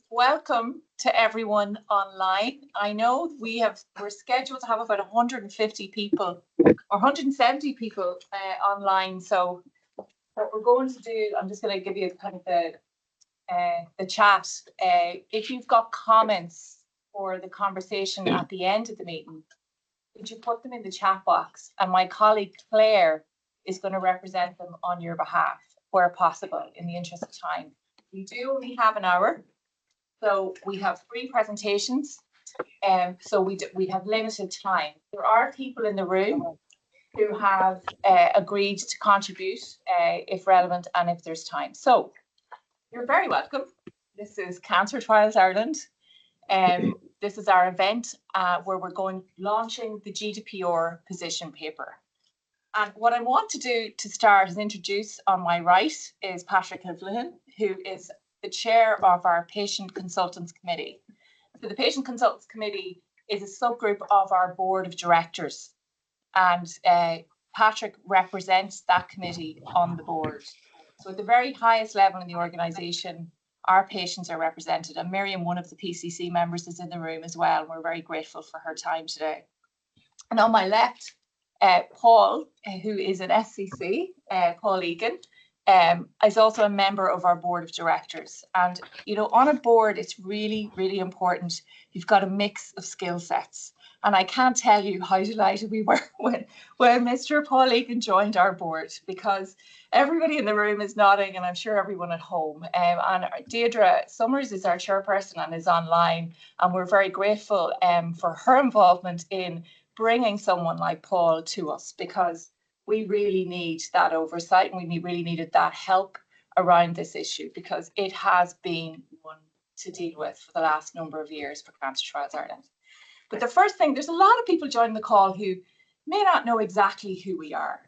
Welcome to everyone online. I know we're scheduled to have about 150 people or 170 people online. So what we're going to do, I'm just going to give you kind of the chat. If you've got comments for the conversation at the end of the meeting, could you put them in the chat box? And my colleague Claire is going to represent them on your behalf where possible in the interest of time. We do only have an hour. So we have 3 presentations, so we have limited time. There are people in the room who have agreed to contribute if relevant and if there's time. So you're very welcome. This is Cancer Trials Ireland. This is our event where we're launching the GDPR position paper. And what I want to do to start is introduce, on my right is Patrick Kivlehan, who is the chair of our Patient Consultants Committe. So the Patient Consultants Committe is a subgroup of our board of directors, and Patrick represents that committee on the board. So at the very highest level in the organisation, our patients are represented, and Miriam, one of the PCC members, is in the room as well. We're very grateful for her time today. And on my left, Paul, who is an SCC, Paul Egan, is also a member of our board of directors. And, you know, on a board, it's really, really important. You've got a mix of skill sets. And I can't tell you how delighted we were when Mr. Paul Egan joined our board, because everybody in the room is nodding, and I'm sure everyone at home. And Deirdre Summers is our chairperson and is online. And we're very grateful for her involvement in bringing someone like Paul to us, because we really need that oversight, and we really needed that help around this issue, because it has been one to deal with for the last number of years for Cancer Trials Ireland. But the first thing, there's a lot of people joining the call who may not know exactly who we are,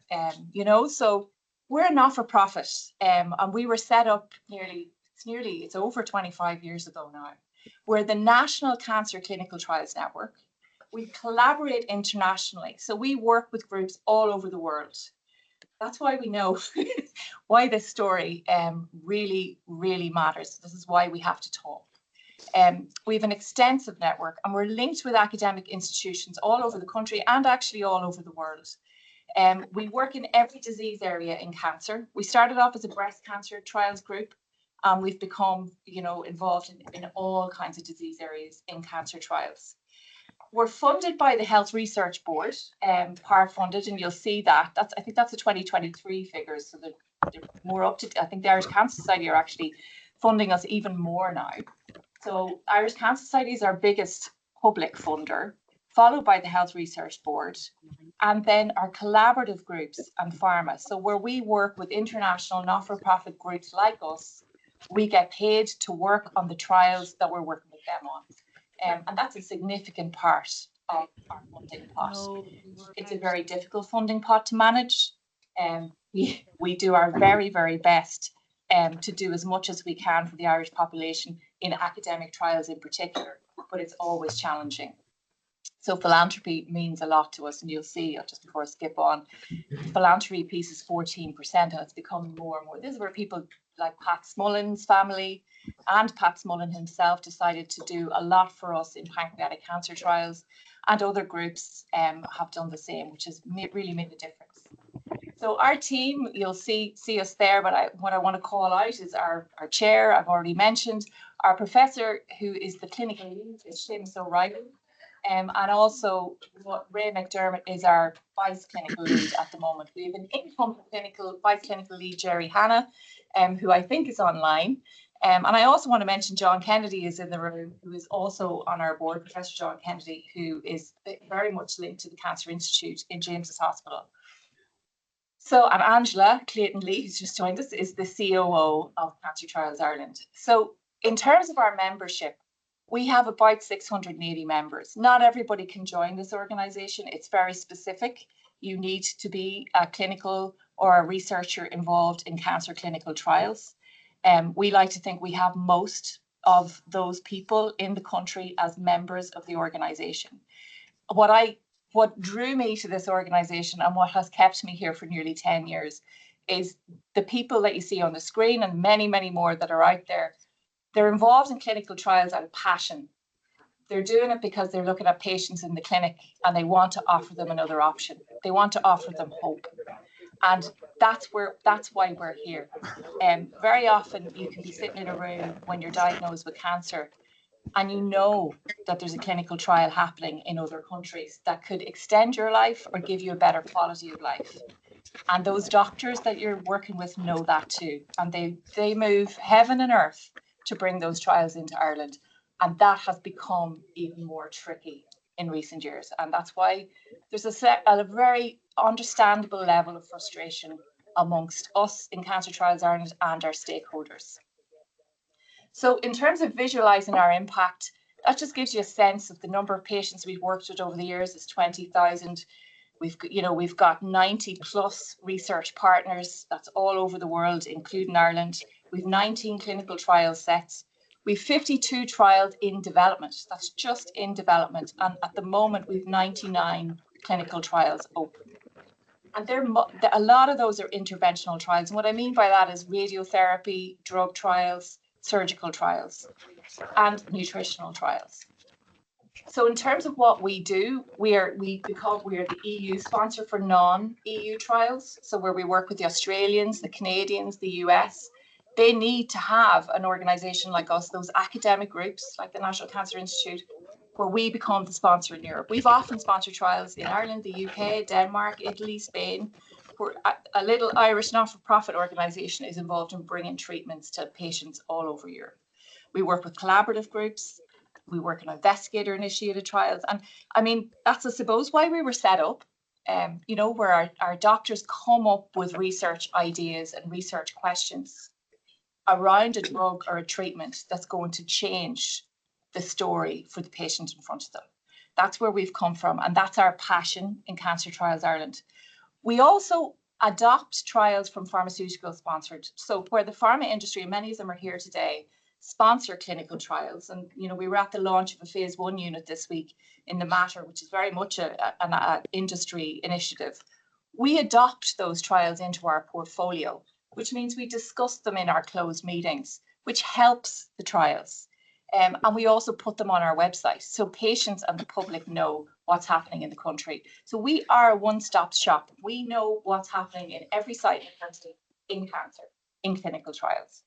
you know, so we're a not-for-profit, and we were set up it's over 25 years ago now. We're the National Cancer Clinical Trials Network. We collaborate internationally, so we work with groups all over the world. That's why we know why this story really, really matters. This is why we have to talk. We have an extensive network, and we're linked with academic institutions all over the country and actually all over the world. We work in every disease area in cancer. We started off as a breast cancer trials group, and we've become, you know, involved in all kinds of disease areas in cancer trials. We're funded by the Health Research Board, part funded, and you'll see that. I think that's the 2023 figures, so they're more up to. I think the Irish Cancer Society are actually funding us even more now. So Irish Cancer Society is our biggest public funder, followed by the Health Research Board, and then our collaborative groups and pharma. So where we work with international not-for-profit groups like us, we get paid to work on the trials that we're working with them on. And that's a significant part of our funding pot. It's a very difficult funding pot to manage. We do our very, very best to do as much as we can for the Irish population in academic trials in particular, but it's always challenging. So philanthropy means a lot to us, and you'll see, just before I skip on, the philanthropy piece is 14%, and it's becoming more and more. This is where people like Pat Smullen's family and Pat Smullen himself decided to do a lot for us in pancreatic cancer trials, and other groups have done the same, which has really made a difference. So our team, you'll see us there, but what I want to call out is our chair, I've already mentioned, our professor, who is the clinical lead, is Seamus O'Reilly, and also Ray McDermott is our vice clinical lead at the moment. We have an incumbent vice clinical lead, Jerry Hanna, who I think is online. And I also want to mention John Kennedy is in the room, who is also on our board, Professor John Kennedy, who is very much linked to the Cancer Institute in James's Hospital. So, and Angela Clayton-Lee, who's just joined us, is the COO of Cancer Trials Ireland. So in terms of our membership, we have about 680 members. Not everybody can join this organisation. It's very specific. You need to be a clinical or a researcher involved in cancer clinical trials. We like to think we have most of those people in the country as members of the organisation. What drew me to this organisation and what has kept me here for nearly 10 years is the people that you see on the screen, and many, many more that are out there, They're involved in clinical trials out of passion. They're doing it because they're looking at patients in the clinic and they want to offer them another option. They want to offer them hope. And that's why we're here. Very often you can be sitting in a room when you're diagnosed with cancer and you know that there's a clinical trial happening in other countries that could extend your life or give you a better quality of life. And those doctors that you're working with know that too. And they move heaven and earth to bring those trials into Ireland. And that has become even more tricky in recent years. And that's why there's a very understandable level of frustration amongst us in Cancer Trials Ireland and our stakeholders. So in terms of visualising our impact, that just gives you a sense of the number of patients we've worked with over the years is 20,000. We've got 90 plus research partners. That's all over the world, including Ireland. We've 19 clinical trial sets. We've 52 trials in development. That's just in development. And at the moment, we've 99 clinical trials open. And a lot of those are interventional trials. And what I mean by that is radiotherapy, drug trials, surgical trials, and nutritional trials. So in terms of what we do, we are the EU sponsor for non-EU trials. So where we work with the Australians, the Canadians, the US, they need to have an organisation like us, those academic groups like the National Cancer Institute, where we become the sponsor in Europe. We've often sponsored trials in Ireland, the UK, Denmark, Italy, Spain, where a little Irish not-for-profit organisation is involved in bringing treatments to patients all over Europe. We work with collaborative groups. We work on investigator-initiated trials. And I mean, that's, I suppose, why we were set up, where our doctors come up with research ideas and research questions around a drug or a treatment that's going to change the story for the patient in front of them. That's where we've come from, and that's our passion in Cancer Trials Ireland. We also adopt trials from pharmaceutical sponsored. So where the pharma industry, many of them are here today, sponsor clinical trials. And, we were at the launch of a phase 1 unit this week in the Matter, which is very much an industry initiative. We adopt those trials into our portfolio, which means we discuss them in our closed meetings, which helps the trials. And we also put them on our website so patients and the public know what's happening in the country. So we are a one-stop shop. We know what's happening in every site in the country in cancer, in clinical trials.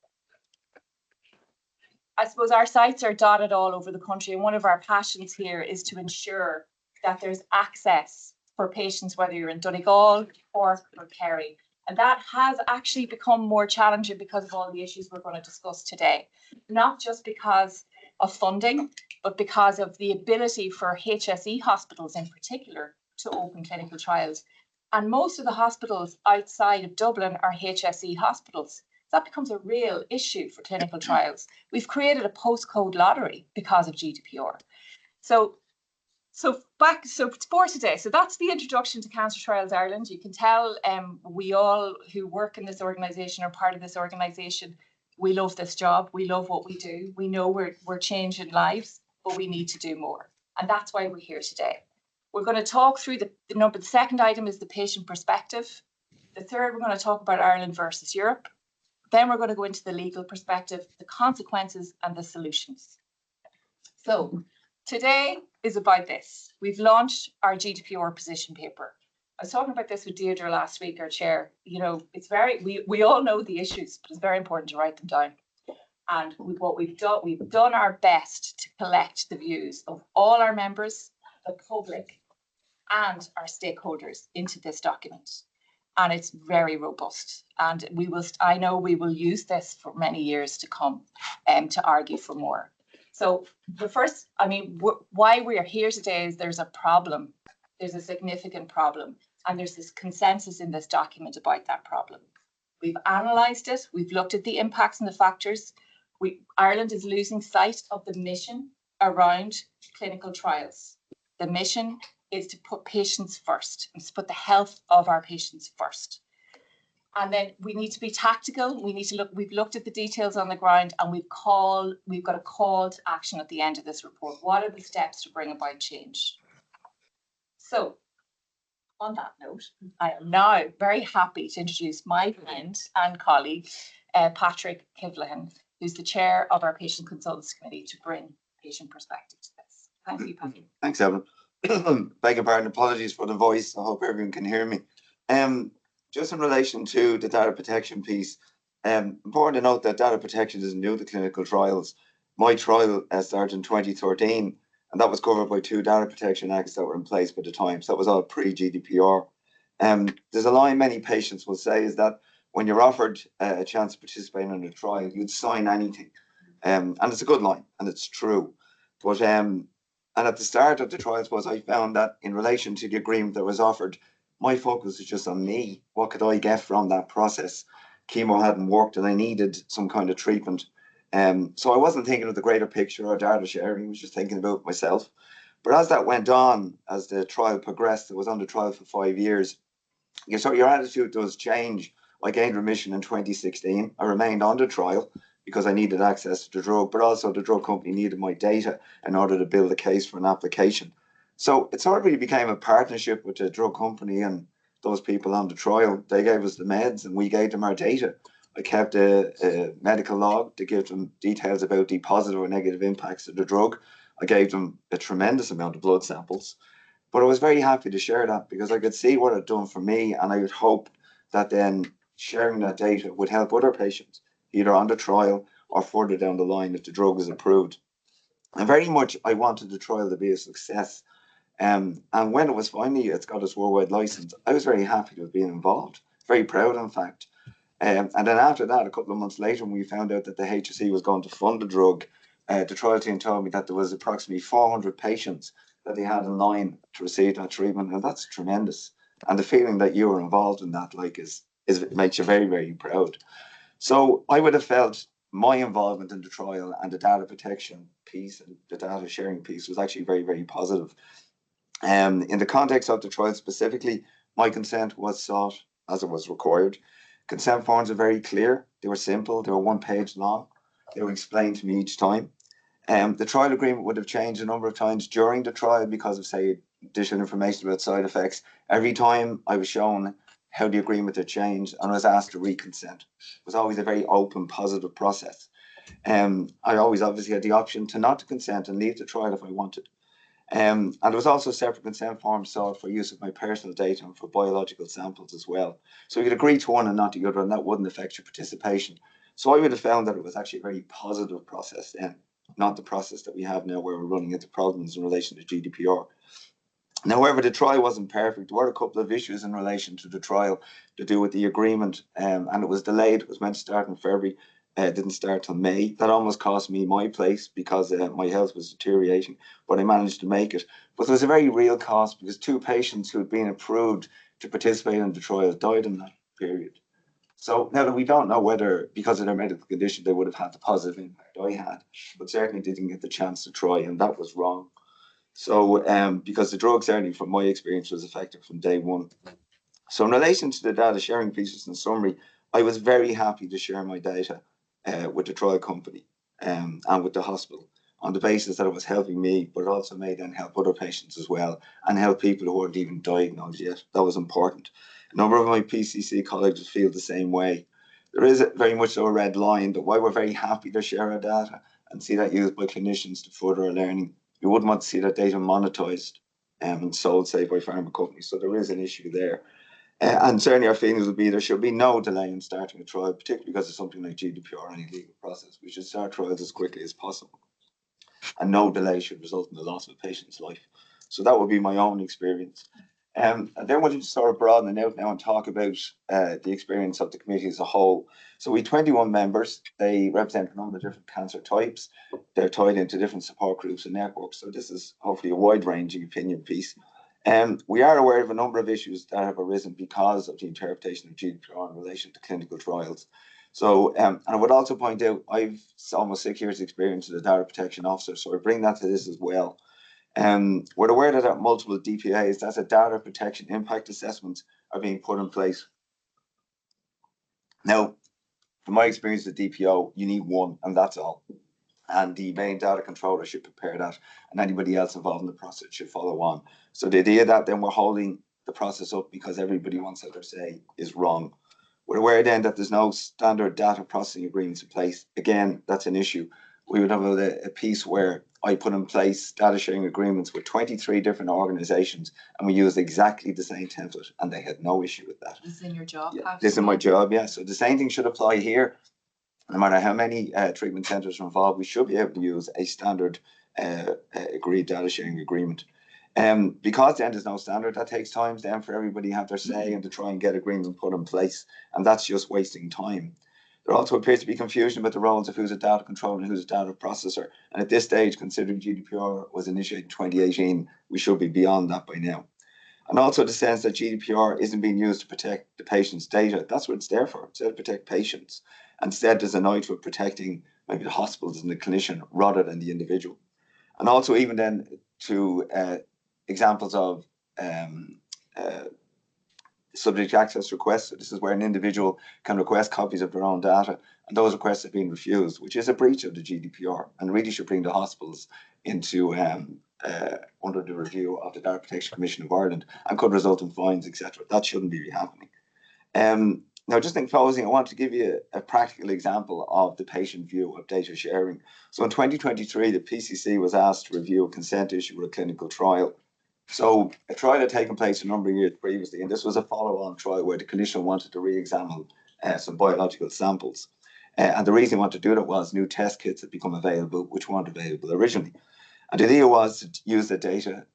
I suppose our sites are dotted all over the country, and one of our passions here is to ensure that there's access for patients, whether you're in Donegal, Cork or Kerry. And that has actually become more challenging because of all the issues we're going to discuss today. Not just because of funding, but because of the ability for HSE hospitals in particular to open clinical trials. And most of the hospitals outside of Dublin are HSE hospitals. That becomes a real issue for clinical trials. We've created a postcode lottery because of GDPR. So for today, so that's the introduction to Cancer Trials Ireland. You can tell we all who work in this organisation are part of this organisation. We love this job. We love what we do. We know we're changing lives, but we need to do more. And that's why we're here today. We're going to talk through the second item is the patient perspective. The third, we're going to talk about Ireland versus Europe. Then we're going to go into the legal perspective, the consequences and the solutions. So today is about this. We've launched our GDPR position paper. I was talking about this with Deirdre last week, our chair. It's we all know the issues, but it's very important to write them down. And what we've done our best to collect the views of all our members, the public, and our stakeholders into this document. And it's very robust. And I know we will use this for many years to come to argue for more. So why we are here today is there's a problem. There's a significant problem. And there's this consensus in this document about that problem. We've analysed it. We've looked at the impacts and the factors. Ireland is losing sight of the mission around clinical trials. The mission is to put patients first, and to put the health of our patients first. And then we need to be tactical. We've looked at the details on the ground, and we've got a call to action at the end of this report. What are the steps to bring about change? So on that note, I am now very happy to introduce my friend and colleague, Patrick Kivlehan, who's the chair of our Patient Consultants Committee, to bring patient perspective to this. Thank you, Patty. Thanks, Eibhlin. Beg your pardon, apologies for the voice. I hope everyone can hear me. Just in relation to the data protection piece, important to note that data protection isn't new to clinical trials. My trial started in 2013, and that was covered by 2 data protection acts that were in place by the time. So that was all pre-GDPR. There's a line many patients will say is that when you're offered a chance to participate in a trial, you'd sign anything. And it's a good line, and it's true. But and at the start of the trials I found that in relation to the agreement that was offered, my focus was just on me. What could I get from that process? Chemo hadn't worked and I needed some kind of treatment. So I wasn't thinking of the greater picture or data sharing, I was just thinking about myself. But as that went on, as the trial progressed, it was on the trial for 5 years, so your attitude does change. I gained remission in 2016. I remained on the trial because I needed access to the drug, but also the drug company needed my data in order to build a case for an application. So it sort of really became a partnership with the drug company and those people on the trial. They gave us the meds and we gave them our data. I kept a medical log to give them details about the positive or negative impacts of the drug. I gave them a tremendous amount of blood samples. But I was very happy to share that because I could see what it had done for me, and I would hope that then sharing that data would help other patients, either on the trial or further down the line if the drug is approved. And very much I wanted the trial to be a success. And when it was finally, it's got its worldwide license, I was very happy to have been involved, very proud in fact. And then after that, a couple of months later, when we found out that the HSE was going to fund the drug, the trial team told me that there was approximately 400 patients that they had in line to receive that treatment, and that's tremendous. And the feeling that you were involved in that, like, is makes you very, very proud. So I would have felt my involvement in the trial and the data protection piece and the data sharing piece was actually very, very positive. In the context of the trial specifically, my consent was sought as it was required. Consent forms are very clear. They were simple. They were 1 page long. They were explained to me each time. The trial agreement would have changed a number of times during the trial because of, say, additional information about side effects. Every time I was shown how the agreement had changed and I was asked to reconsent. It was always a very open, positive process. I always obviously had the option to not to consent and leave the trial if I wanted. And there was also separate consent forms sought for use of my personal data and for biological samples as well. So you could agree to one and not the other, and that wouldn't affect your participation. So I would have found that it was actually a very positive process then, not the process that we have now where we're running into problems in relation to GDPR. Now, however, the trial wasn't perfect. There were a couple of issues in relation to the trial to do with the agreement, and it was delayed. It was meant to start in February. It didn't start till May. That almost cost me my place because my health was deteriorating, but I managed to make it. But there was a very real cost because 2 patients who had been approved to participate in the trial died in that period. So now that we don't know whether, because of their medical condition, they would have had the positive impact I had, but certainly didn't get the chance to try, and that was wrong. So because the drug, certainly from my experience, was effective from day one. So in relation to the data sharing pieces, in summary, I was very happy to share my data with the trial company and with the hospital on the basis that it was helping me, but it also may then help other patients as well and help people who weren't even diagnosed yet. That was important. A number of my PCC colleagues feel the same way. There is very much a red line that while we're very happy to share our data and see that used by clinicians to further our learning, we wouldn't want to see that data monetized and sold, say, by pharma companies. So there is an issue there. And certainly our feelings would be there should be no delay in starting a trial, particularly because of something like GDPR or any legal process. We should start trials as quickly as possible. And no delay should result in the loss of a patient's life. So that would be my own experience. And then I wanted to sort of broaden it out now and talk about the experience of the committee as a whole. So we 21 members. They represent a number of different cancer types. They're tied into different support groups and networks. So this is hopefully a wide-ranging opinion piece. We are aware of a number of issues that have arisen because of the interpretation of GDPR in relation to clinical trials. So, and I would also point out, I've almost 6 years experience as a data protection officer, so I bring that to this as well. We're aware that multiple DPAs, that's a data protection impact assessments, are being put in place. Now, from my experience at DPO, you need one, and that's all. And the main data controller should prepare that, and anybody else involved in the process should follow on. So the idea that then we're holding the process up because everybody wants their say is wrong. We're aware then that there's no standard data processing agreements in place. Again, that's an issue. We would have a piece where I put in place data sharing agreements with 23 different organizations, and we used exactly the same template, and they had no issue with that. This is in your job. Yeah, this is my job, yeah. So the same thing should apply here. No matter how many treatment centres are involved, we should be able to use a standard agreed data sharing agreement. Because then there's no standard, that takes time then for everybody to have their say and to try and get agreements put in place, and that's just wasting time. There also appears to be confusion about the roles of who's a data controller and who's a data processor. And at this stage, considering GDPR was initiated in 2018, we should be beyond that by now. And also the sense that GDPR isn't being used to protect the patient's data. That's what it's there for. It's there to protect patients. Instead, there's an eye to protecting maybe the hospitals and the clinician rather than the individual. And also even then to examples of subject access requests. So this is where an individual can request copies of their own data, and those requests have been refused, which is a breach of the GDPR and really should bring the hospitals into under the review of the Data Protection Commission of Ireland and could result in fines, etc. That shouldn't be happening. Now, just in closing, I want to give you a practical example of the patient view of data sharing. So in 2023, the PCC was asked to review a consent issue with a clinical trial. So a trial had taken place a number of years previously, and this was a follow-on trial where the clinician wanted to re-examine some biological samples. And the reason he wanted to do that was new test kits had become available, which weren't available originally. And the idea was to use the data,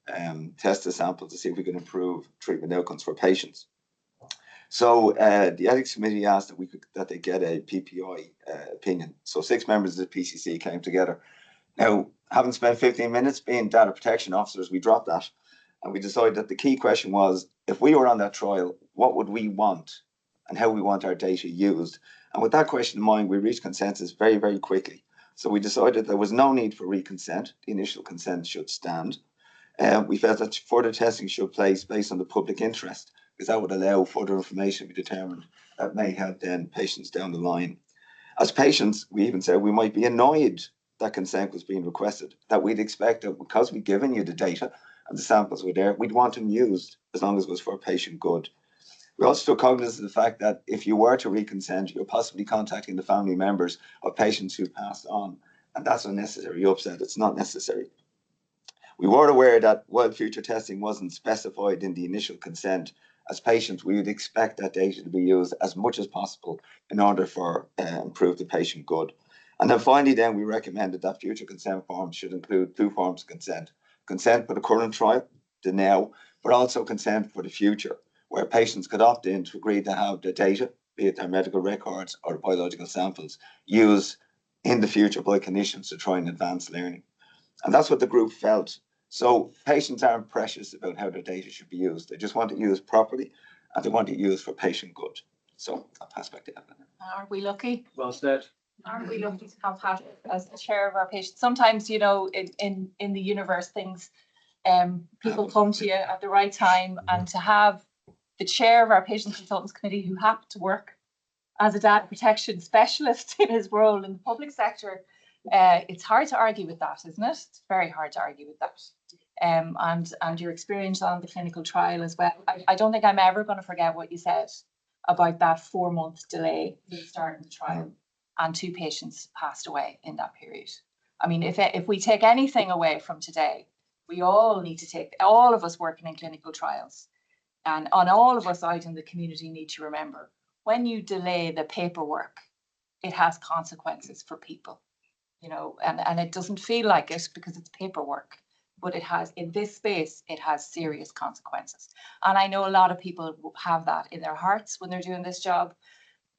test the samples to see if we could improve treatment outcomes for patients. So the ethics committee asked that they get a PPI opinion. So 6 members of the PCC came together. Now, having spent 15 minutes being data protection officers, we dropped that. And we decided that the key question was, if we were on that trial, what would we want and how we want our data used? And with that question in mind, we reached consensus very, very quickly. So we decided there was no need for reconsent. The initial consent should stand. We felt that further testing should place based on the public interest, because that would allow further information to be determined that may help then patients down the line. As patients, we even said we might be annoyed that consent was being requested, that we'd expect that because we'd given you the data and the samples were there, we'd want them used as long as it was for patient good. We also took cognizance of the fact that if you were to reconsent, you're possibly contacting the family members of patients who passed on, and that's unnecessary. You upset, it's not necessary. We were aware that while future testing wasn't specified in the initial consent, as patients, we would expect that data to be used as much as possible in order for improve the patient good. And then finally, then we recommended that future consent forms should include 2 forms of consent. Consent for the current trial, the now, but also consent for the future, where patients could opt in to agree to have the data, be it their medical records or biological samples, used in the future by clinicians to try and advance learning. And that's what the group felt. So patients aren't precious about how their data should be used. They just want it used properly, and they want it used for patient good. So I'll pass back to Eibhlin. Aren't we lucky? Well said. Aren't we lucky to have had it as the chair of our patients? Sometimes, you know, in the universe, things, people come to you at the right time, and to have the chair of our Patient Consultants Committee who happened to work as a data protection specialist in his role in the public sector, it's hard to argue with that, isn't it? It's very hard to argue with that. And your experience on the clinical trial as well. I don't think I'm ever going to forget what you said about that 4-month delay in starting the trial, and 2 patients passed away in that period. I mean, if we take anything away from today, we all need to take, all of us working in clinical trials, and all of us out in the community need to remember, when you delay the paperwork, it has consequences for people, you know, and it doesn't feel like it because it's paperwork, but it has, in this space, it has serious consequences. And I know a lot of people have that in their hearts when they're doing this job,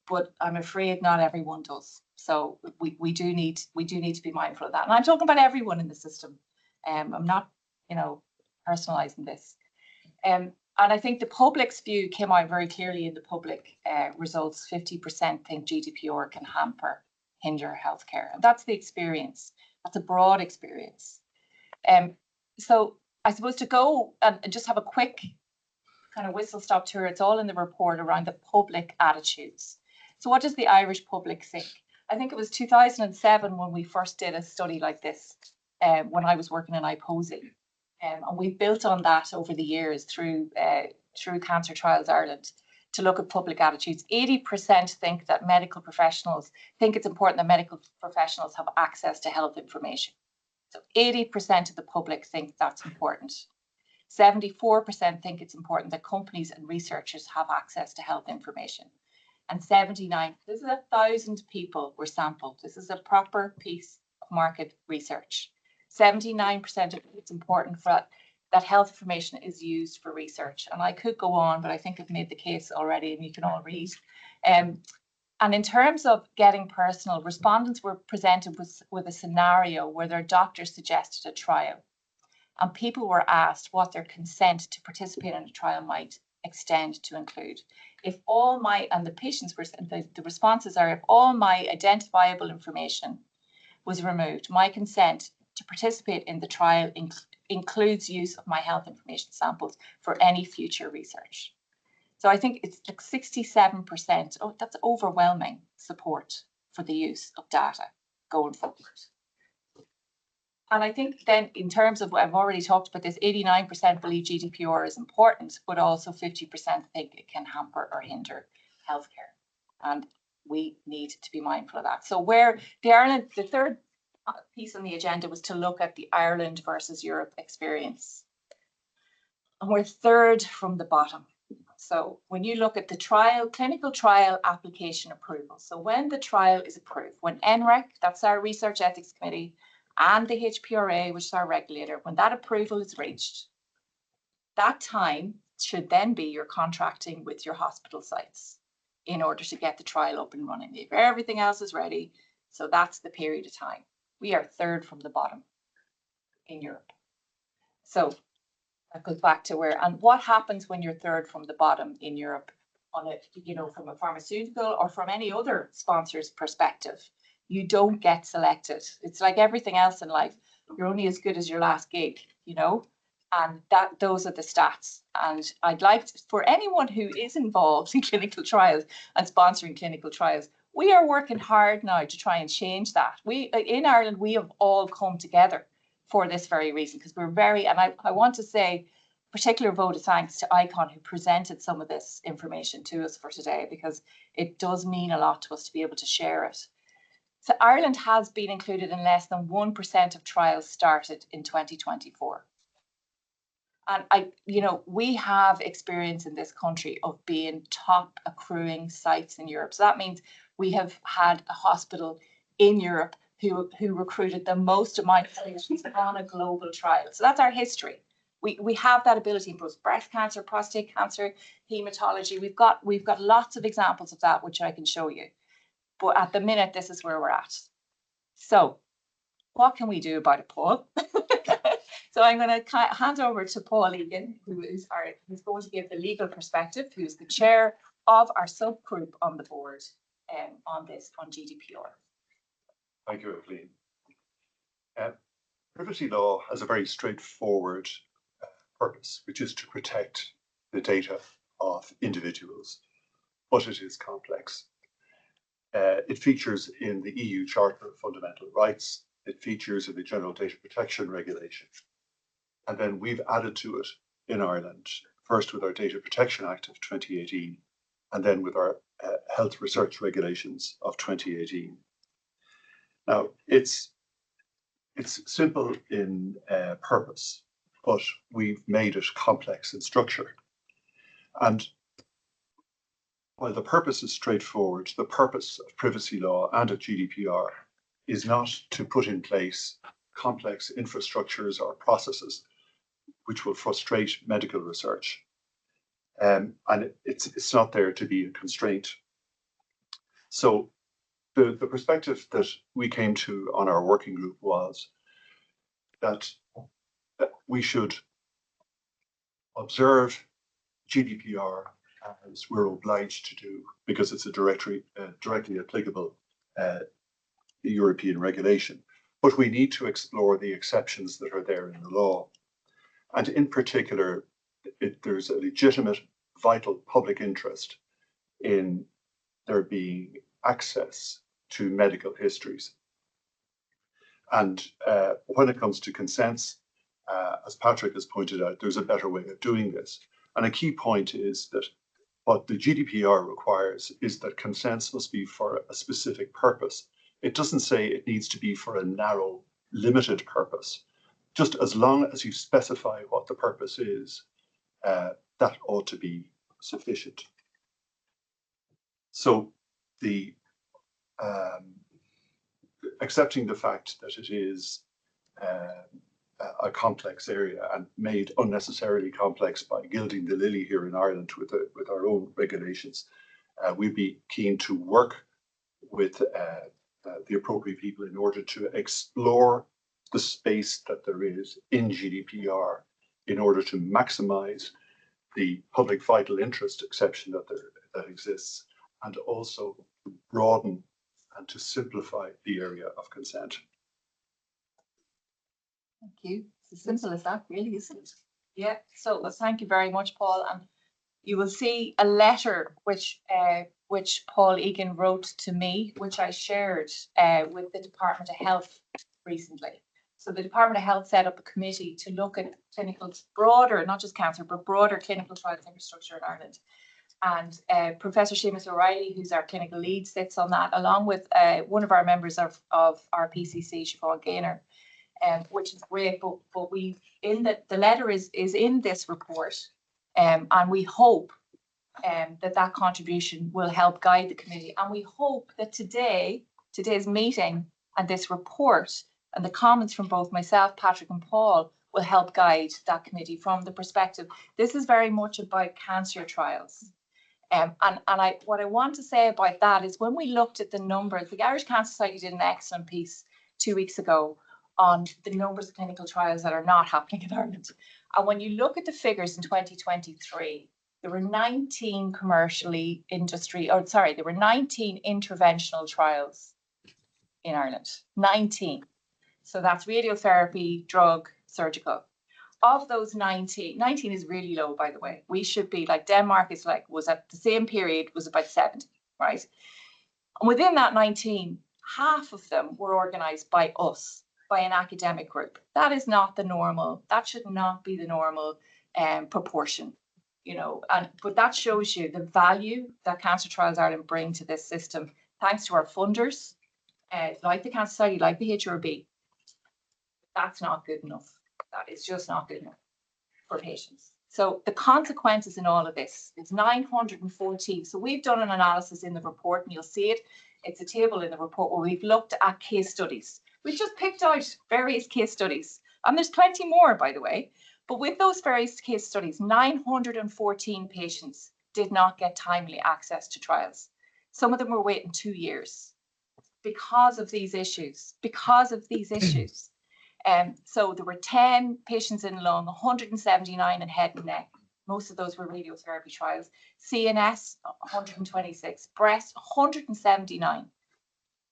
but I'm afraid not everyone does. So we do need to be mindful of that. And I'm talking about everyone in the system. I'm not, you know, personalizing this. And I think the public's view came out very clearly in the public results. 50% think GDPR can hinder healthcare. And that's the experience. That's a broad experience. So I suppose to go and just have a quick kind of whistle-stop tour, it's all in the report around the public attitudes. So what does the Irish public think? I think it was 2007 when we first did a study like this, when I was working in IPOSI. And we've built on that over the years through Cancer Trials Ireland. to look at public attitudes. 80% think that medical professionals think it's important that medical professionals have access to health information. So 80% of the public think that's important. 74% think it's important that companies and researchers have access to health information. And 79, this is 1,000 people were sampled. This is a proper piece of market research. 79% of it's important for that health information is used for research. And I could go on, but I think I've made the case already and you can all read. And in terms of getting personal, respondents were presented with a scenario where their doctor suggested a trial. And people were asked what their consent to participate in a trial might extend to include. If all my, and the patients were, the responses are, if all my identifiable information was removed, my consent to participate in the trial includes use of my health information samples for any future research. So I think it's like 67%, oh, that's overwhelming support for the use of data going forward. And I think then in terms of, I've already talked about this, 89% believe GDPR is important, but also 50% think it can hamper or hinder healthcare. And we need to be mindful of that. So where the third piece on the agenda was to look at the Ireland versus Europe experience. And we're third from the bottom. So when you look at the clinical trial application approval, so when the trial is approved, when NREC, that's our Research Ethics Committee, and the HPRA, which is our regulator, when that approval is reached, that time should then be your contracting with your hospital sites in order to get the trial up and running. If everything else is ready, so that's the period of time. We are third from the bottom in Europe. So that goes back to where, and what happens when you're third from the bottom in Europe on a, you know, from a pharmaceutical or from any other sponsor's perspective? You don't get selected. It's like everything else in life. You're only as good as your last gig, you know, and those are the stats. And I'd like to, for anyone who is involved in clinical trials and sponsoring clinical trials, we are working hard now to try and change that. In Ireland, we have all come together for this very reason, because we're very, and I want to say particular vote of thanks to Icon, who presented some of this information to us for today, because it does mean a lot to us to be able to share it. So Ireland has been included in less than 1% of trials started in 2024. And we have experience in this country of being top accruing sites in Europe. So that means we have had a hospital in Europe who recruited the most amount of patients on a global trial. So that's our history. We have that ability in both breast cancer, prostate cancer, hematology. We've got lots of examples of that, which I can show you. But at the minute, this is where we're at. So what can we do about it, Paul? So I'm going to hand over to Paul Egan, who's going to give the legal perspective, who's the chair of our subgroup on the board on GDPR. Thank you, Eibhlin. Privacy law has a very straightforward purpose, which is to protect the data of individuals, but it is complex. It features in the EU Charter of Fundamental Rights. It features in the General Data Protection Regulation. And then we've added to it in Ireland, first with our Data Protection Act of 2018, and then with our Health Research Regulations of 2018. Now, it's simple in purpose, but we've made it complex in structure. And while the purpose is straightforward, the purpose of privacy law and of GDPR is not to put in place complex infrastructures or processes which will frustrate medical research. And it's not there to be a constraint. So the perspective that we came to on our working group was that we should observe GDPR as we're obliged to do, because it's a directly applicable European regulation. But we need to explore the exceptions that are there in the law. And in particular, there's a legitimate, vital public interest in there being access to medical histories. And when it comes to consents, as Patrick has pointed out, there's a better way of doing this. And a key point is that what the GDPR requires is that consents must be for a specific purpose. It doesn't say it needs to be for a narrow, limited purpose. Just as long as you specify what the purpose is, that ought to be sufficient. So the accepting the fact that it is a complex area and made unnecessarily complex by gilding the lily here in Ireland with our own regulations, we'd be keen to work with the appropriate people in order to explore the space that there is in GDPR in order to maximize the public vital interest exception that exists, and also to broaden and to simplify the area of consent. Thank you. It's as simple as that, really, isn't it? Yeah. So thank you very much, Paul. And you will see a letter which Paul Egan wrote to me, which I shared with the Department of Health recently. So the Department of Health set up a committee to look at clinical, broader, not just cancer, but broader clinical trials infrastructure in Ireland. And Professor Seamus O'Reilly, who's our clinical lead, sits on that, along with one of our members of our PCC, Siobhan Gaynor, which is great. But we, in the letter is in this report, and we hope that contribution will help guide the committee. And we hope that today's meeting and this report and the comments from both myself, Patrick, and Paul will help guide that committee from the perspective. This is very much about cancer trials. What I want to say about that is when we looked at the numbers, the Irish Cancer Society did an excellent piece 2 weeks ago on the numbers of clinical trials that are not happening in Ireland. And when you look at the figures in 2023, there were 19 there were 19 interventional trials in Ireland, 19. So that's radiotherapy, drug, surgical. Of those 19 is really low, by the way. We should be like Denmark was at the same period was about 70, right? And within that 19, half of them were organised by us, by an academic group. That is not the normal. That should not be the normal proportion, you know. But that shows you the value that Cancer Trials Ireland bring to this system, thanks to our funders, like the Cancer Society, like the HRB. That's not good enough. That is just not good enough for patients. So the consequences in all of this is 914. So we've done an analysis in the report, and you'll see it. It's a table in the report where we've looked at case studies. We've just picked out various case studies, and there's plenty more, by the way. But with those various case studies, 914 patients did not get timely access to trials. Some of them were waiting 2 years because of these issues. So there were 10 patients in lung, 179 in head and neck. Most of those were radiotherapy trials. CNS, 126. Breast, 179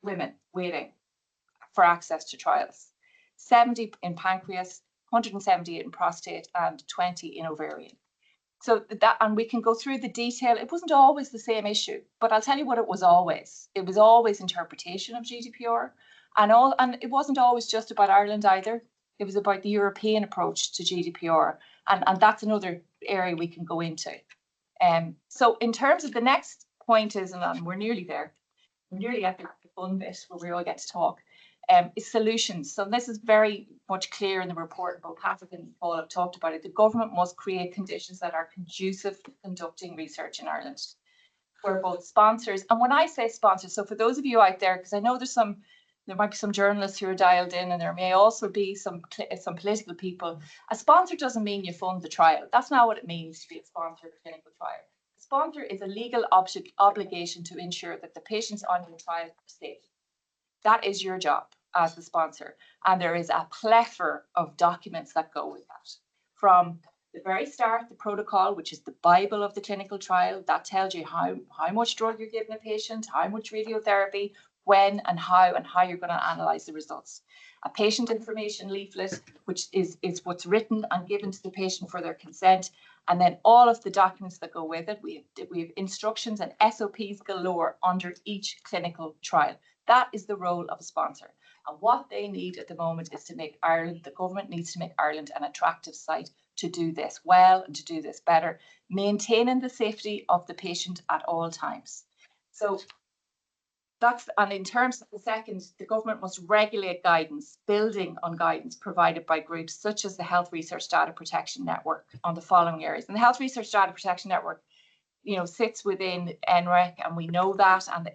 women waiting for access to trials. 70 in pancreas, 178 in prostate, and 20 in ovarian. So and we can go through the detail. It wasn't always the same issue, but I'll tell you what it was always. It was always interpretation of GDPR. And it wasn't always just about Ireland either. It was about the European approach to GDPR. And that's another area we can go into. So in terms of the next point is, and we're nearly there, we're nearly at the fun bit where we all get to talk, is solutions. So this is very much clear in the report. Both Patrick and Paul have talked about it. The government must create conditions that are conducive to conducting research in Ireland, where both sponsors, and when I say sponsors, so for those of you out there, because I know there might be some journalists who are dialed in, and there may also be some political people. A sponsor doesn't mean you fund the trial. That's not what it means to be a sponsor of a clinical trial. A sponsor is a legal obligation to ensure that the patients on your trial are safe. That is your job as the sponsor. And there is a plethora of documents that go with that. From the very start, the protocol, which is the Bible of the clinical trial, that tells you how much drug you're giving a patient, how much radiotherapy, when and how you're going to analyze the results. A patient information leaflet, which is what's written and given to the patient for their consent, and then all of the documents that go with it. We have instructions and SOPs galore under each clinical trial. That is the role of a sponsor. And what they need at the moment is to make Ireland, the government needs to make Ireland an attractive site to do this well and to do this better, maintaining the safety of the patient at all times. So and in terms of the second, the government must regulate guidance, building on guidance provided by groups such as the Health Research Data Protection Network on the following areas. And the Health Research Data Protection Network, sits within NREC, and we know that. And,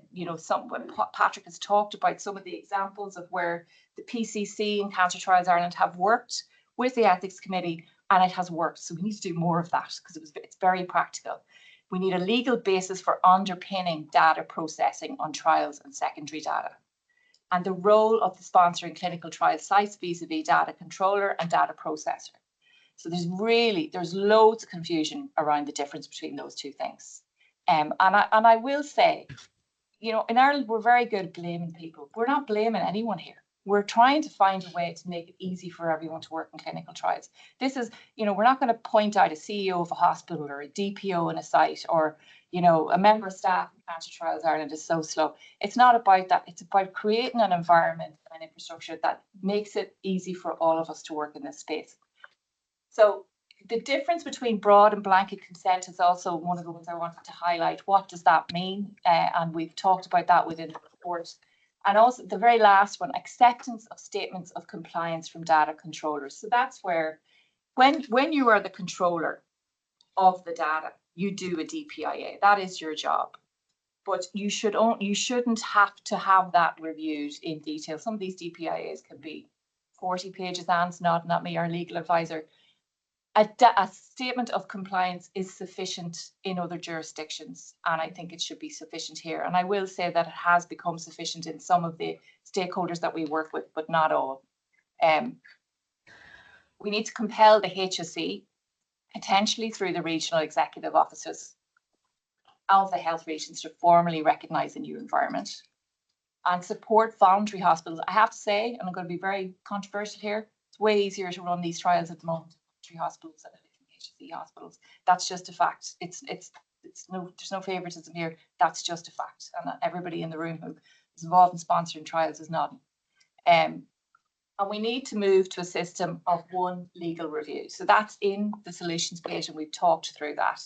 Patrick has talked about some of the examples of where the PCC and Cancer Trials Ireland have worked with the Ethics Committee, and it has worked. So we need to do more of that because it's very practical. We need a legal basis for underpinning data processing on trials and secondary data. And the role of the sponsoring clinical trial sites vis-a-vis data controller and data processor. So there's loads of confusion around the difference between those two things. And I will say, in Ireland, we're very good at blaming people. We're not blaming anyone here. We're trying to find a way to make it easy for everyone to work in clinical trials. This is, we're not going to point out a CEO of a hospital or a DPO in a site or, a member of staff in Cancer Trials Ireland is so slow. It's not about that. It's about creating an environment and infrastructure that makes it easy for all of us to work in this space. So the difference between broad and blanket consent is also one of the ones I wanted to highlight. What does that mean? And we've talked about that within the report. And also the very last one, acceptance of statements of compliance from data controllers. So that's where, when you are the controller of the data, you do a DPIA. That is your job. But you shouldn't have to have that reviewed in detail. Some of these DPIAs can be 40 pages. Anne's nodding at me, our legal advisor. A statement of compliance is sufficient in other jurisdictions, and I think it should be sufficient here. And I will say that it has become sufficient in some of the stakeholders that we work with, but not all. We need to compel the HSE, potentially through the regional executive offices of the health regions, to formally recognise the new environment and support voluntary hospitals. I have to say, and I'm going to be very controversial here, it's way easier to run these trials at the moment. Hospitals and HSE hospitals. That's just a fact. There's no favoritism here. That's just a fact, and everybody in the room who is involved in sponsoring trials is nodding. And we need to move to a system of one legal review. So that's in the solutions page, and we've talked through that.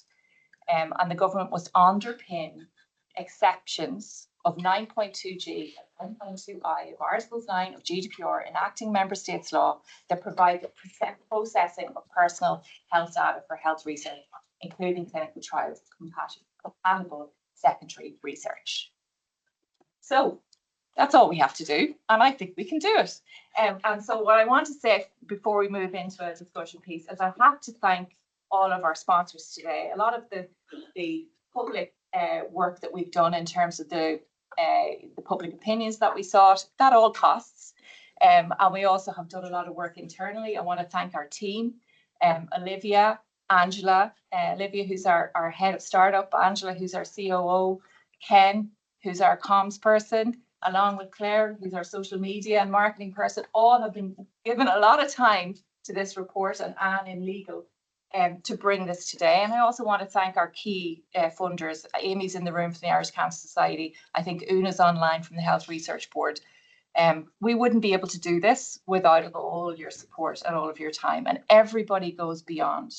And the government must underpin exceptions of 9.2G and 9.2I of Article 9 of GDPR enacting member states' law that provide the processing of personal health data for health research, including clinical trials, compatible secondary research. So that's all we have to do, and I think we can do it. And so what I want to say before we move into a discussion piece is I have to thank all of our sponsors today. A lot of the public work that we've done in terms of the public opinions that we sought, that all costs. And we also have done a lot of work internally. I want to thank our team, Olivia, Angela, Olivia, who's our head of startup, Angela, who's our COO, Ken, who's our comms person, along with Claire, who's our social media and marketing person. All have been given a lot of time to this report, and Anne in legal, to bring this today. And I also want to thank our key funders. Amy's in the room from the Irish Cancer Society. I think Una's online from the Health Research Board. We wouldn't be able to do this without all your support and all of your time, and everybody goes beyond.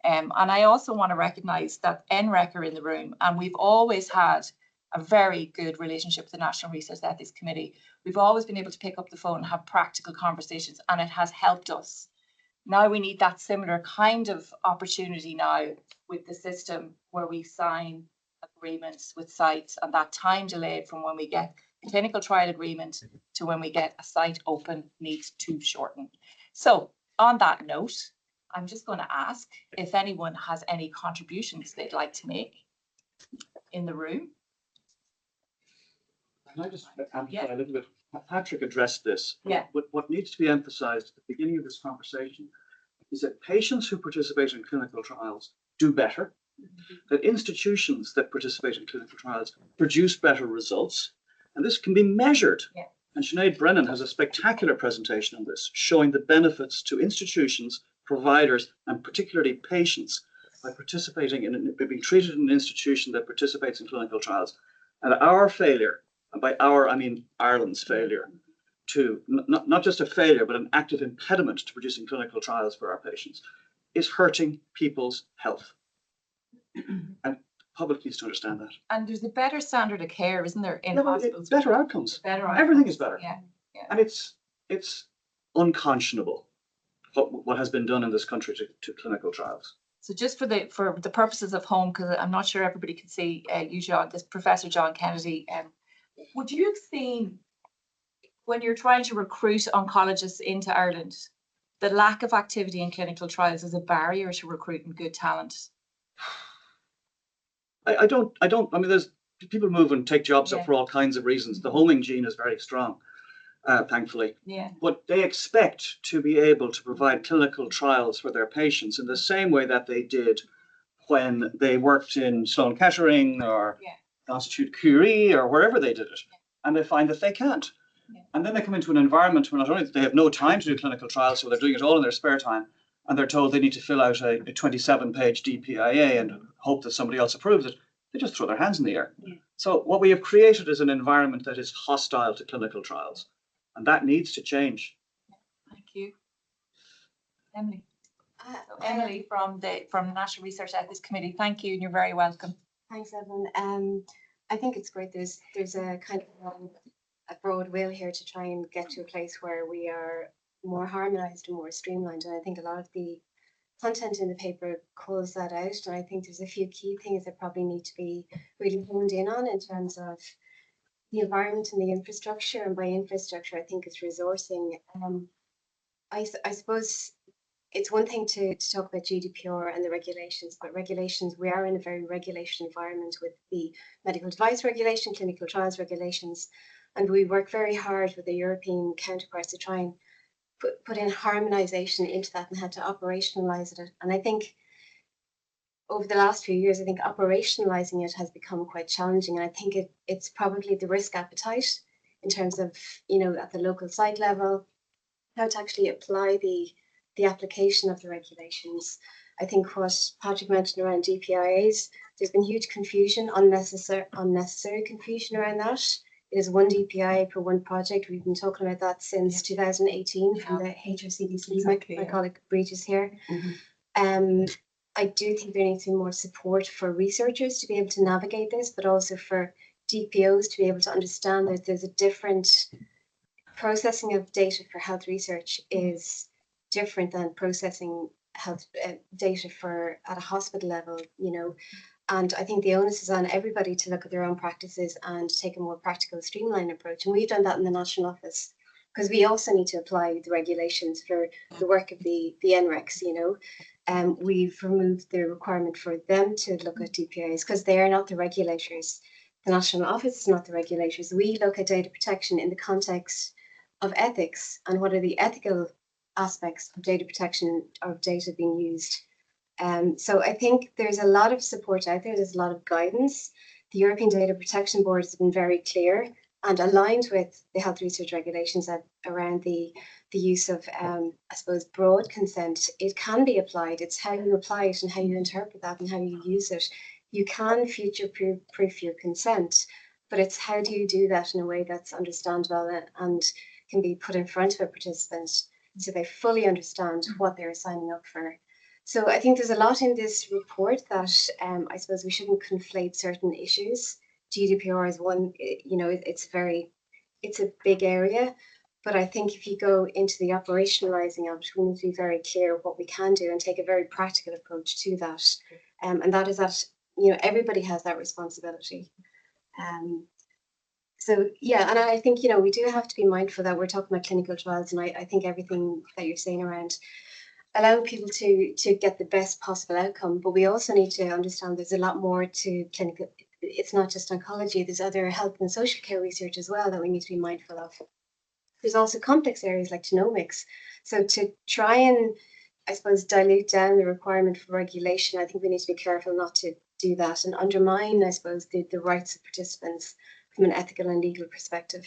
And I also want to recognise that NREC are in the room, and we've always had a very good relationship with the National Research Ethics Committee. We've always been able to pick up the phone and have practical conversations, and it has helped us. Now we need that similar kind of opportunity now with the system where we sign agreements with sites, and that time delay from when we get a clinical trial agreement to when we get a site open needs to shorten. So on that note, I'm just going to ask if anyone has any contributions they'd like to make in the room. Can I just amplify a little bit? Patrick addressed this. Yeah. What needs to be emphasized at the beginning of this conversation is that patients who participate in clinical trials do better, that institutions that participate in clinical trials produce better results, and this can be measured. Yeah. And Sinead Brennan has a spectacular presentation on this, showing the benefits to institutions, providers, and particularly patients by participating by being treated in an institution that participates in clinical trials. And our failure, and by our, I mean Ireland's failure, to not just a failure, but an active impediment to producing clinical trials for our patients, is hurting people's health. And the public needs to understand that. And there's a better standard of care, isn't there, in Yeah, well, hospitals? better outcomes. Better Everything outcomes. is better. Yeah. And it's unconscionable what has been done in this country to clinical trials. So just for the purposes of home, because I'm not sure everybody can see you, John, this Professor John Kennedy, would you have seen, when you're trying to recruit oncologists into Ireland, the lack of activity in clinical trials as a barrier to recruiting good talent? I mean, there's people move and take jobs up for all kinds of reasons. The homing gene is very strong, thankfully. Yeah. But they expect to be able to provide clinical trials for their patients in the same way that they did when they worked in Sloan Kettering or Institute Curie or wherever they did it. And they find that they can't. Yeah. And then they come into an environment where not only do they have no time to do clinical trials, so they're doing it all in their spare time, and they're told they need to fill out a 27-page DPIA and hope that somebody else approves it. They just throw their hands in the air. Yeah. So what we have created is an environment that is hostile to clinical trials, and that needs to change. Thank you. Emily. Emily from the National Research Ethics Committee. Thank you, and you're very welcome. Thanks, Eibhlin. I think it's great. There's a kind of a broad will here to try and get to a place where we are more harmonized and more streamlined. And I think a lot of the content in the paper calls that out. And I think there's a few key things that probably need to be really honed in on in terms of the environment and the infrastructure. And by infrastructure, I think it's resourcing. I suppose it's one thing to talk about GDPR and the regulations, but regulations, we are in a very regulation environment with the medical device regulation, clinical trials regulations, and we work very hard with the European counterparts to try and put in harmonization into that and how to operationalize it. And I think over the last few years, I think operationalizing it has become quite challenging. And I think it's probably the risk appetite in terms of, at the local site level, how to actually apply the application of the regulations. I think what Patrick mentioned around DPIAs, there's been huge confusion, unnecessary confusion around that. It is one DPIA per one project. We've been talking about that since 2018 from the HRCDC. Exactly, my colleague Bridget is here. Mm-hmm. I do think there needs to be more support for researchers to be able to navigate this, but also for DPOs to be able to understand that there's a different processing of data for health research is different than processing health data at a hospital level, And I think the onus is on everybody to look at their own practices and take a more practical, streamlined approach. And we've done that in the National Office because we also need to apply the regulations for the work of the NRECs, We've removed the requirement for them to look at DPIs because they are not the regulators. The National Office is not the regulators. We look at data protection in the context of ethics and what are the ethical aspects of data protection of data being used. So I think there's a lot of support out there. There's a lot of guidance. The European Data Protection Board has been very clear and aligned with the health research regulations around the use of, broad consent. It can be applied. It's how you apply it and how you interpret that and how you use it. You can future-proof your consent, but it's how do you do that in a way that's understandable and can be put in front of a participant so they fully understand what they're signing up for. So I think there's a lot in this report that we shouldn't conflate certain issues. GDPR is one, it's a big area, but I think if you go into the operationalizing of it, we need to be very clear what we can do and take a very practical approach to that. And that is that, everybody has that responsibility. So, and I think, we do have to be mindful that we're talking about clinical trials, and I think everything that you're saying around allowing people to get the best possible outcome, but we also need to understand there's a lot more to clinical. It's not just oncology, there's other health and social care research as well that we need to be mindful of. There's also complex areas like genomics. So to try and, dilute down the requirement for regulation, I think we need to be careful not to do that and undermine, the rights of participants from an ethical and legal perspective.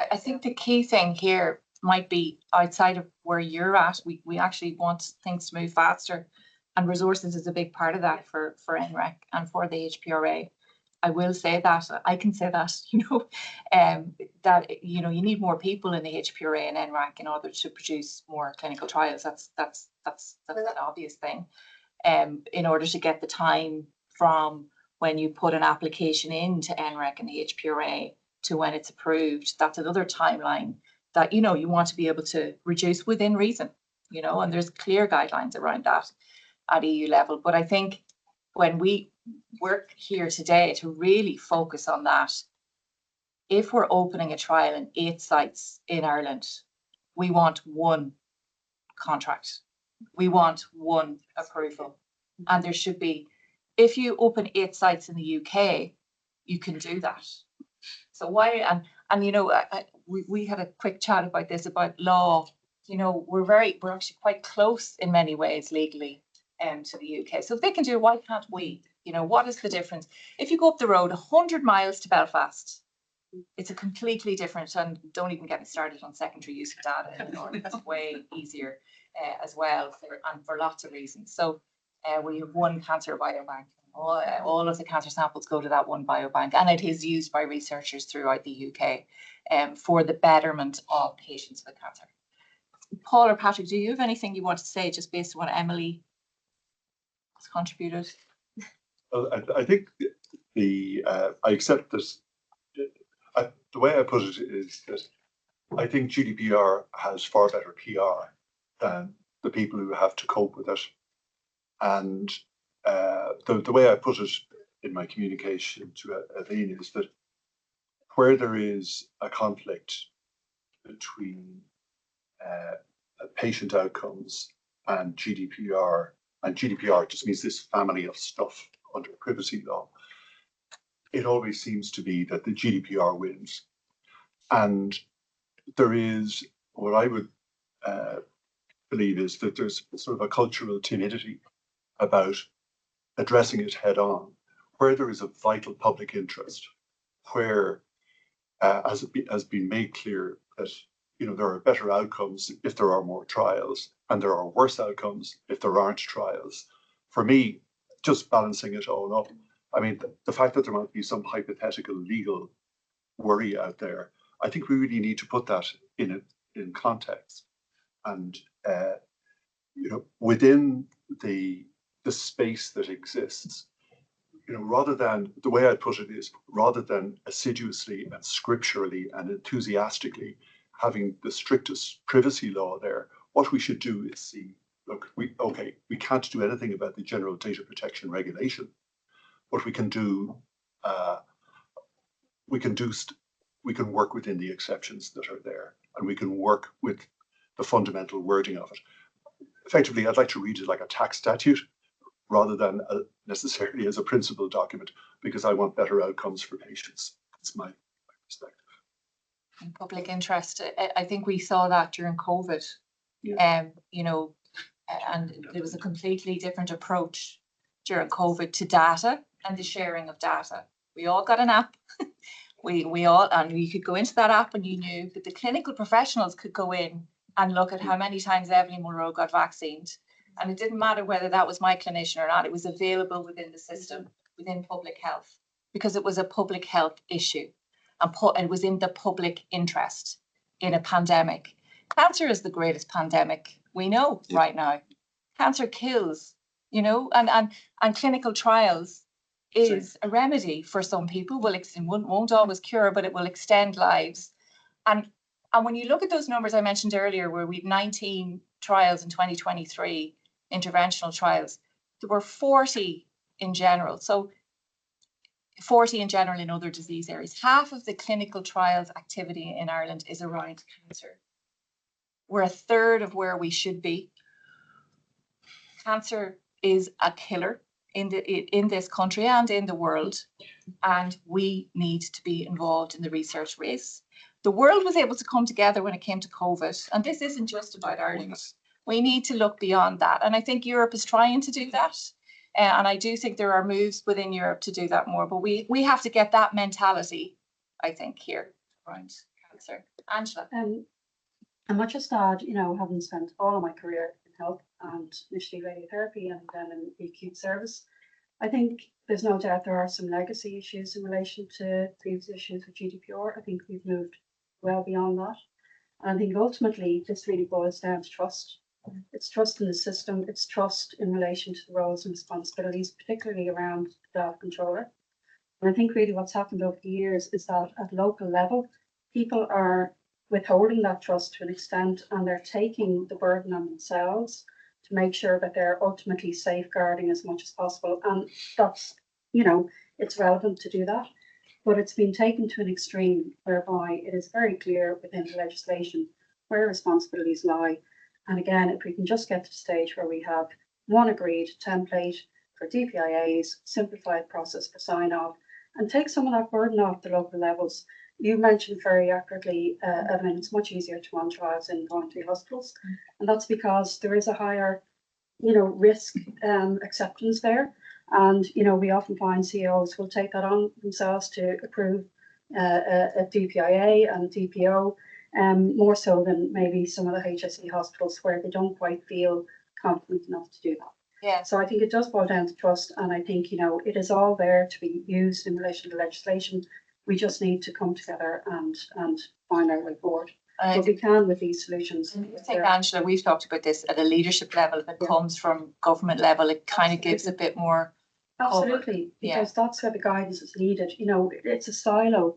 I think the key thing here might be outside of where you're at. We actually want things to move faster, and resources is a big part of that for NREC and for the HPRA. I will say that, I can say that, that, you need more people in the HPRA and NRAC in order to produce more clinical trials. That's an obvious thing. In order to get the time from when you put an application into NREC and the HPRA to when it's approved, that's another timeline that, you want to be able to reduce within reason, and there's clear guidelines around that at EU level. But I think when we work here today to really focus on that, if we're opening a trial in 8 sites in Ireland, we want one contract. We want one approval. And there should be, if you open 8 sites in the UK, you can do that. So why, we had a quick chat about this, about law. We're actually quite close in many ways legally to the UK. So if they can do it, why can't we? What is the difference? If you go up the road 100 miles to Belfast, it's a completely different, and don't even get me started on secondary use of data. It's way easier as well for lots of reasons. So we have one cancer biobank. All of the cancer samples go to that one biobank, and it is used by researchers throughout the UK for the betterment of patients with cancer. Paul or Patrick, do you have anything you want to say just based on what Emily has contributed? Well, I think I accept this. The way I put it is that I think GDPR has far better PR than the people who have to cope with it. And the way I put it in my communication to Eibhlin is that where there is a conflict between patient outcomes and GDPR just means this family of stuff under privacy law, it always seems to be that the GDPR wins. And there is, what I would believe is that there's sort of a cultural timidity about addressing it head on, where there is a vital public interest, where as has been made clear that there are better outcomes if there are more trials, and there are worse outcomes if there aren't trials. For me, just balancing it all up, I mean, the fact that there might be some hypothetical legal worry out there, I think we really need to put that in context. And within the space that exists, rather than, the way I put it is, rather than assiduously and scripturally and enthusiastically having the strictest privacy law there, what we should do is see, look, we can't do anything about the General Data Protection Regulation, but we can work within the exceptions that are there, and we can work with the fundamental wording of it. Effectively, I'd like to read it like a tax statute rather than necessarily as a principal document, because I want better outcomes for patients. That's my perspective. In public interest, I think we saw that during COVID. Yeah. And there was a completely different approach during COVID to data and the sharing of data. We all got an app. we all, and you could go into that app, and you knew that the clinical professionals could go in and look at how many times Eibhlin Mulroe got vaccinated. And it didn't matter whether that was my clinician or not. It was available within the system, within public health, because it was a public health issue. And it was in the public interest in a pandemic. Cancer is the greatest pandemic we know right now. Cancer kills, and clinical trials is a remedy for some people. Won't always cure, but it will extend lives. And when you look at those numbers I mentioned earlier, where we had 19 trials in 2023, interventional trials, there were 40 in general. So 40 in general in other disease areas. Half of the clinical trials activity in Ireland is around cancer. We're a third of where we should be. Cancer is a killer in this country and in the world, and we need to be involved in the research race. The world was able to come together when it came to COVID, and this isn't just about Ireland. We need to look beyond that, and I think Europe is trying to do that. And I do think there are moves within Europe to do that more, but we have to get that mentality, I think, here around cancer. Angela. I might just add, having spent all of my career in health and initially radiotherapy and then in the acute service, I think there's no doubt there are some legacy issues in relation to previous issues with GDPR. I think we've moved well beyond that. And I think ultimately this really boils down to trust. It's trust in the system, it's trust in relation to the roles and responsibilities, particularly around the data controller. And I think really what's happened over the years is that at local level, people are withholding that trust to an extent, and they're taking the burden on themselves to make sure that they're ultimately safeguarding as much as possible. And that's, it's relevant to do that. But it's been taken to an extreme whereby it is very clear within the legislation where responsibilities lie. And again, if we can just get to the stage where we have one agreed template for DPIAs, simplified process for sign off, and take some of that burden off the local levels. You mentioned very accurately, Eibhlin, it's much easier to run trials in voluntary hospitals. And that's because there is a higher, risk acceptance there. And, we often find CEOs will take that on themselves to approve a DPIA and DPO, more so than maybe some of the HSE hospitals where they don't quite feel confident enough to do that. Yeah. So I think it does boil down to trust, and I think, it is all there to be used in relation to legislation. We just need to come together and find our way forward. But we can with these solutions. I think, Angela, we've talked about this at a leadership level. If it comes from government level, it kind of gives a bit more. Absolutely, because that's where the guidance is needed. It's a silo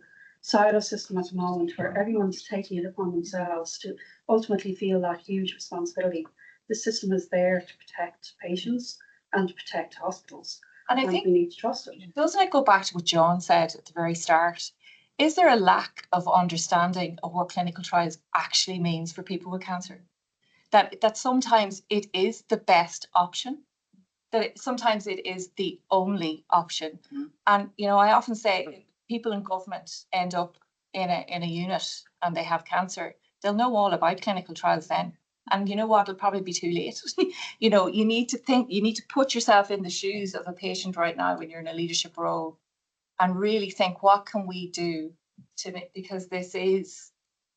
system at the moment where everyone's taking it upon themselves to ultimately feel that huge responsibility. The system is there to protect patients and to protect hospitals. And I think we need to trust it. Doesn't it go back to what John said at the very start? Is there a lack of understanding of what clinical trials actually means for people with cancer? That sometimes it is the best option, sometimes it is the only option. And, I often say people in government end up in a unit and they have cancer, they'll know all about clinical trials then. And you know what, it'll probably be too late. You need to put yourself in the shoes of a patient right now when you're in a leadership role and really think, what can we do because this is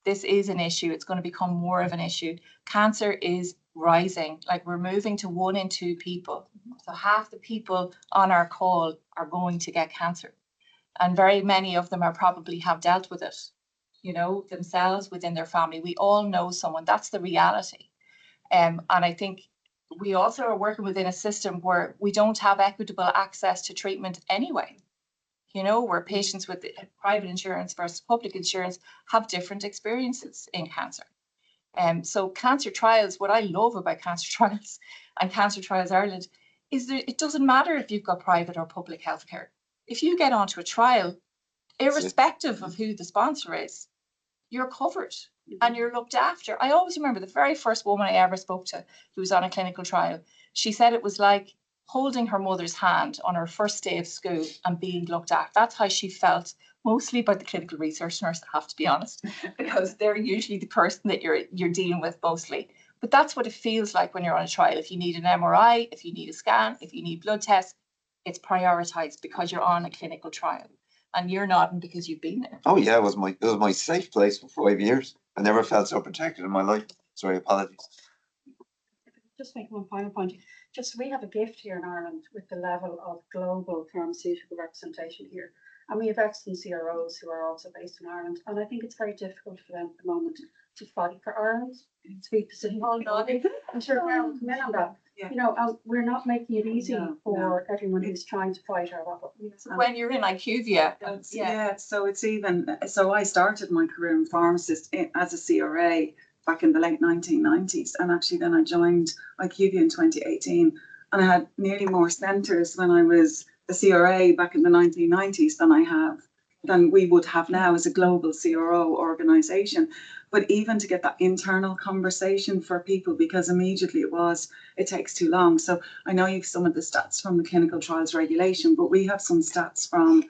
an issue. It's going to become more of an issue. Cancer is rising. Like, we're moving to 1 in 2 people. So half the people on our call are going to get cancer. And very many of them are probably have dealt with it, themselves, within their family. We all know someone. That's the reality. And I think we also are working within a system where we don't have equitable access to treatment anyway. Where patients with private insurance versus public insurance have different experiences in cancer. So cancer trials, what I love about cancer trials and Cancer Trials Ireland is that it doesn't matter if you've got private or public healthcare. If you get onto a trial, irrespective of who the sponsor is, you're covered and you're looked after. I always remember the very first woman I ever spoke to who was on a clinical trial. She said it was like holding her mother's hand on her first day of school and being looked at. That's how she felt, mostly by the clinical research nurse, I have to be honest, because they're usually the person that you're dealing with mostly. But that's what it feels like when you're on a trial. If you need an MRI, if you need a scan, if you need blood tests, it's prioritized because you're on a clinical trial. And you're nodding because you've been there. Oh yeah, it was my safe place for 5 years. I never felt so protected in my life. Sorry, apologies. Just make one final point. We have a gift here in Ireland with the level of global pharmaceutical representation here. And we have excellent CROs who are also based in Ireland. And I think it's very difficult for them at the moment to fight for Ireland, to be positioned. I'm sure Carol will come in on that. Yeah. We're not making it easy for everyone who's trying to fight our battle. When you're in IQVIA. So it's so I started my career in pharmacist as a CRA back in the late 1990s, and actually then I joined IQVIA in 2018, and I had nearly more centres when I was a CRA back in the 1990s than we would have now as a global CRO organisation. But even to get that internal conversation for people, because immediately it takes too long. So I know you've some of the stats from the clinical trials regulation, but we have some stats from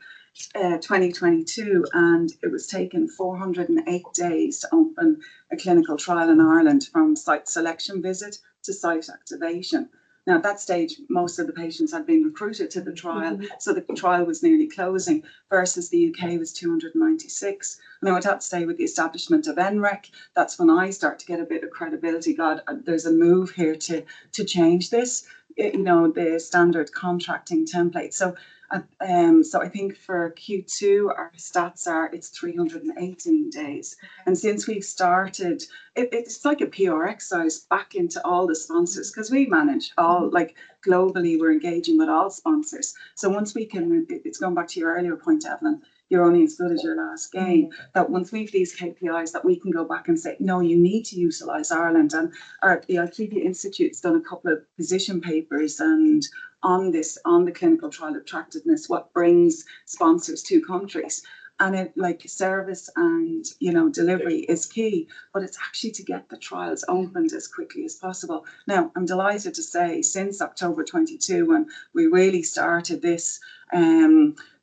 2022, and it was taken 408 days to open a clinical trial in Ireland from site selection visit to site activation. Now, at that stage, most of the patients had been recruited to the trial, so the trial was nearly closing, versus the UK was 296. Now, at that stage, with the establishment of NREC, that's when I start to get a bit of credibility. God, there's a move here to change this. the standard contracting template. So I think for Q2, our stats are it's 318 days. And since we've started, it's like a PR exercise back into all the sponsors, because we manage all, like globally, we're engaging with all sponsors. So once we can, it's going back to your earlier point, Eibhlin, you're only as good as your last game. That once we've these KPIs, that we can go back and say, no, you need to utilise Ireland. And the IQVIA Institute's done a couple of position papers and on the clinical trial attractiveness, what brings sponsors to countries. And it, like, service and, delivery is key, but it's actually to get the trials opened as quickly as possible. Now, I'm delighted to say since October 22, when we really started this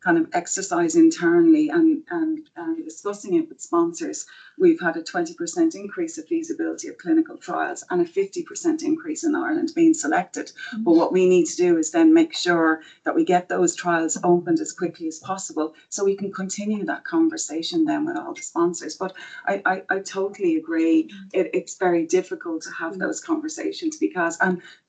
kind of exercise internally and discussing it with sponsors, we've had a 20% increase of feasibility of clinical trials and a 50% increase in Ireland being selected. But what we need to do is then make sure that we get those trials opened as quickly as possible so we can continue that conversation then with all the sponsors. But I totally agree. It's very difficult to have those conversations because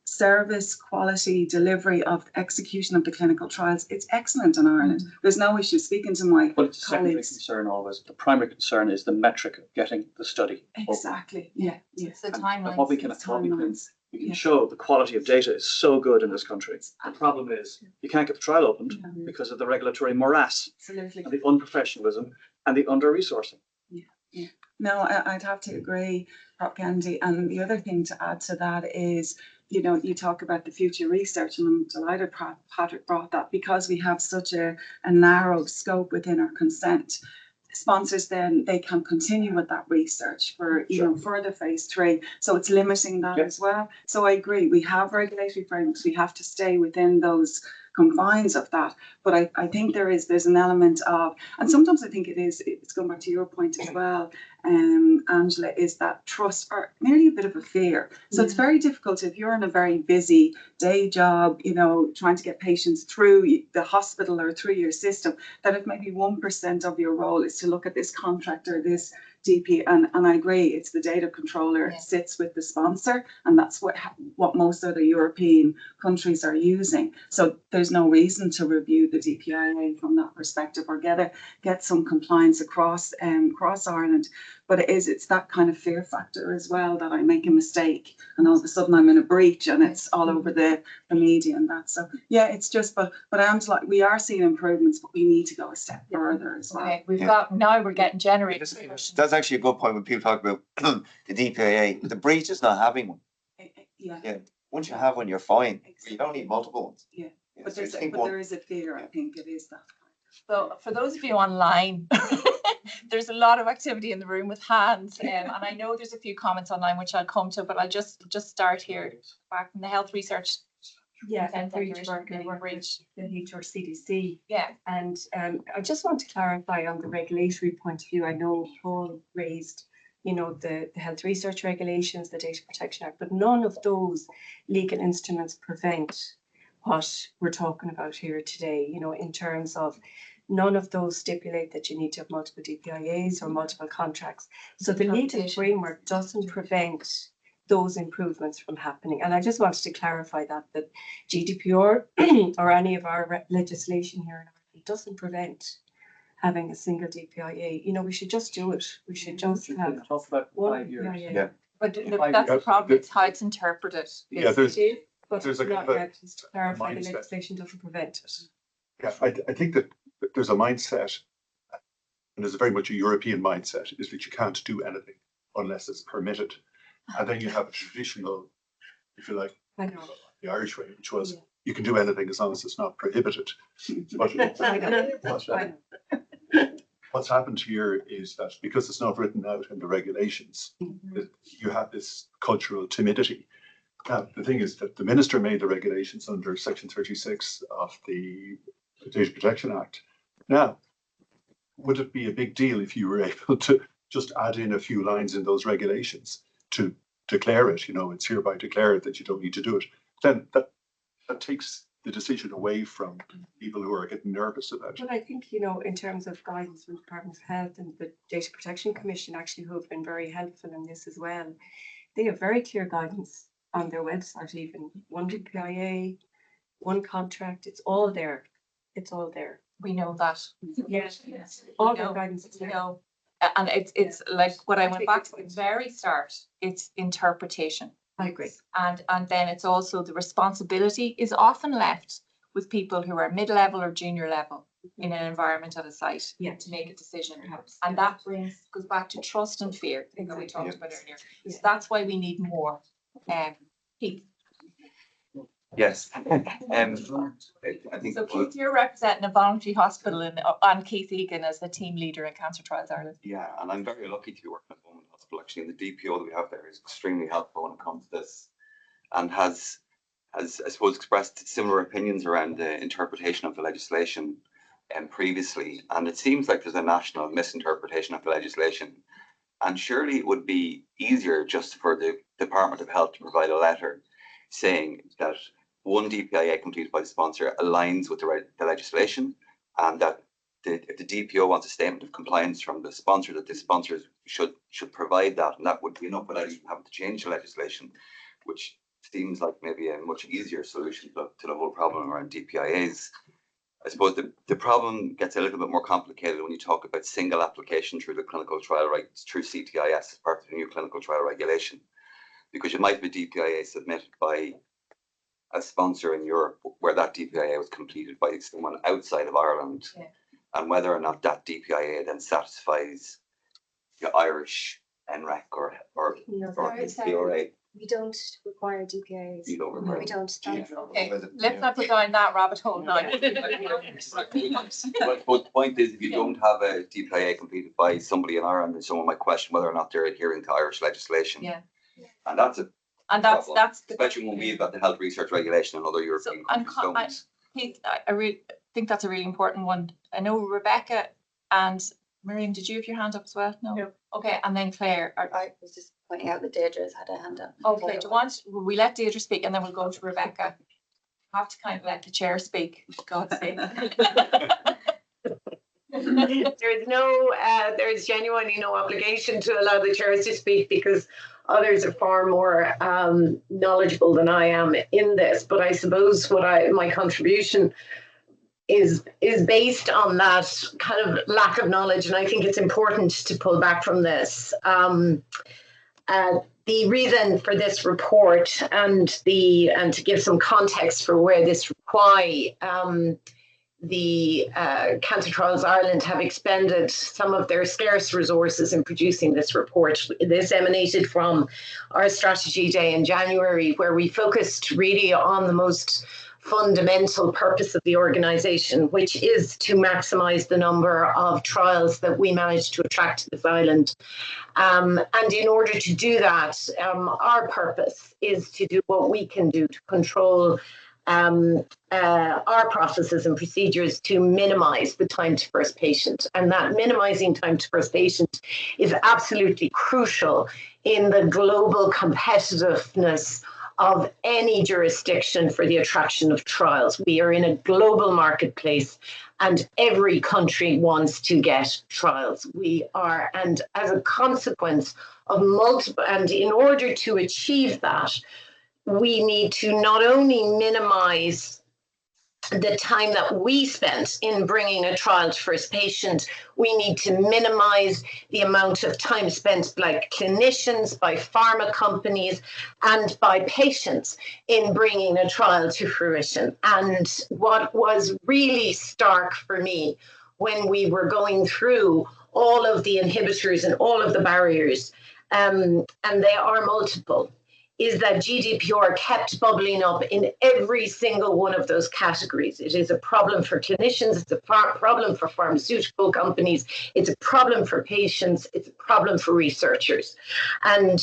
service, quality, delivery of execution of the clinical trials, it's excellent in Ireland. There's no issue. Speaking to my But it's a secondary colleagues. concern always. The primary concern is the metric of getting the study open. Exactly. Yeah. It's the And timeline. what we can Timelines. we can show the quality of data is so good in this country. The problem is you can't get the trial opened because of the regulatory morass Absolutely. and the unprofessionalism and the under-resourcing. No, I'd have to agree, Prof. Gandy. And the other thing to add to that is, you talk about the future research, and I'm delighted Patrick brought that, because we have such a narrow scope within our consent. Sponsors then, they can continue with that research for further phase 3, so it's limiting that as well. So I agree, we have regulatory frameworks, we have to stay within those confines of that, but I think there's an element of, and sometimes I think it's going back to your point as well, Angela, is that trust or nearly a bit of a fear. So it's very difficult if you're in a very busy day job, trying to get patients through the hospital or through your system, that if maybe 1% of your role is to look at this contract or this DP, and I agree, it's the data controller sits with the sponsor, and that's what most other European countries are using. So there's no reason to review the DPIA from that perspective or get some compliance across Ireland. But it's that kind of fear factor as well, that I make a mistake and all of a sudden I'm in a breach and it's all over the media and that. So yeah, it's just, but I'm like, we are seeing improvements, but we need to go a step further as well. Okay, now we're getting generated. That's actually a good point when people talk about the DPIA. The breach is not having one. Yeah. Once you have one, you're fine. You don't need multiple ones. Yeah. So There is a fear, I think it is that. So for those of you online, there's a lot of activity in the room with hands, and I know there's a few comments online which I'll come to, but I'll just start here back from the health research. Yeah, and breach breach, work, I work with the HRCDC. Yeah. And I just want to clarify on the regulatory point of view. I know Paul raised, the health research regulations, the Data Protection Act, but none of those legal instruments prevent what we're talking about here today, in terms of none of those stipulate that you need to have multiple DPIAs or multiple contracts. So the legal framework doesn't prevent those improvements from happening. And I just wanted to clarify that GDPR or any of our legislation here in Ireland doesn't prevent having a single DPIA. We should just do it. We should just have Talk about one 5 years. DPIA. Yeah. But look, that's the problem, it's how it's interpreted. Yeah, But There's a not kind of a- yet, just to clarify, the mindset. legislation doesn't prevent it. Yeah, I think that there's a mindset, and there's very much a European mindset, is that you can't do anything unless it's permitted. And then you have a traditional, if you like, I know. the Irish way, which was you can do anything as long as it's not prohibited. But what's happened here is that because it's not written out in the regulations, you have this cultural timidity. Now, the thing is that the minister made the regulations under Section 36 of the Data Protection Act. Now, would it be a big deal if you were able to just add in a few lines in those regulations to declare it, it's hereby declared that you don't need to do it? Then that takes the decision away from people who are getting nervous about it. But I think, in terms of guidance from the Department of Health and the Data Protection Commission, actually, who have been very helpful in this as well, they have very clear guidance on their website, even one DPIA, one contract, it's all there. It's all there. We know that. Yes, Yes. all We their know. guidance is You there. know, and it's like what I went think back it's to at the good. very start, it's interpretation. I agree. And then it's also the responsibility is often left with people who are mid-level or junior level in an environment at a site Yeah. to make a decision. Perhaps. And that goes back to trust and fear that we Exactly. talked about earlier. So Yeah. that's why we need more Keith. Yes. I think So Keith, you're representing a voluntary hospital and Keith Egan as the team leader in Cancer Trials Ireland. Yeah, and I'm very lucky to be working at the moment hospital. Actually, and the DPO that we have there is extremely helpful when it comes to this, and has I suppose expressed similar opinions around the interpretation of the legislation previously. And it seems like there's a national misinterpretation of the legislation. And surely it would be easier just for the Department of Health to provide a letter saying that one DPIA completed by the sponsor aligns with the legislation, and that if the DPO wants a statement of compliance from the sponsor, that the sponsors should provide that, and that would be enough without even having to change the legislation, which seems like maybe a much easier solution to the whole problem around DPIAs. I suppose the problem gets a little bit more complicated when you talk about single application through the clinical trial rights through CTIS as part of the new clinical trial regulation, because you might have a DPIA submitted by a sponsor in Europe where that DPIA was completed by someone outside of Ireland, and whether or not that DPIA then satisfies the Irish NREC or No, CRA. we don't require DPIAs. You don't require We don't. Okay, let's not go down that rabbit hole now. But the point is, if you don't have a DPIA completed by somebody in Ireland, then someone might question whether or not they're adhering to Irish legislation. Yeah. And that's a And problem, that's especially when we've got the health research regulation and other European countries don't. Keith, I really think that's a really important one. I know Rebecca and Miriam, did you have your hand up as well? No. Okay, and then Claire. I was just pointing out that Deirdre's had a hand up. Okay, do you want, we let Deirdre speak and then we'll go to Rebecca. Have to kind of let the chair speak, for God's sake. There's genuinely no obligation to allow the chairs to speak, because others are far more knowledgeable than I am in this. But I suppose my contribution is based on that kind of lack of knowledge, and I think it's important to pull back from this. The reason for this report and to give some context for where why the Cancer Trials Ireland have expended some of their scarce resources in producing this report. This emanated from our strategy day in January, where we focused really on the most fundamental purpose of the organisation, which is to maximise the number of trials that we manage to attract to this island. And in order to do that, our purpose is to do what we can do to control our processes and procedures to minimise the time to first patient. And that minimising time to first patient is absolutely crucial in the global competitiveness of any jurisdiction for the attraction of trials. We are in a global marketplace, and every country wants to get trials. And as a consequence of multiple, and in order to achieve that, we need to not only minimize the time that we spent in bringing a trial to first patient, we need to minimize the amount of time spent by clinicians, by pharma companies, and by patients in bringing a trial to fruition. And what was really stark for me when we were going through all of the inhibitors and all of the barriers, and they are multiple, is that GDPR kept bubbling up in every single one of those categories. It is a problem for clinicians, it's a problem for pharmaceutical companies, it's a problem for patients, it's a problem for researchers. And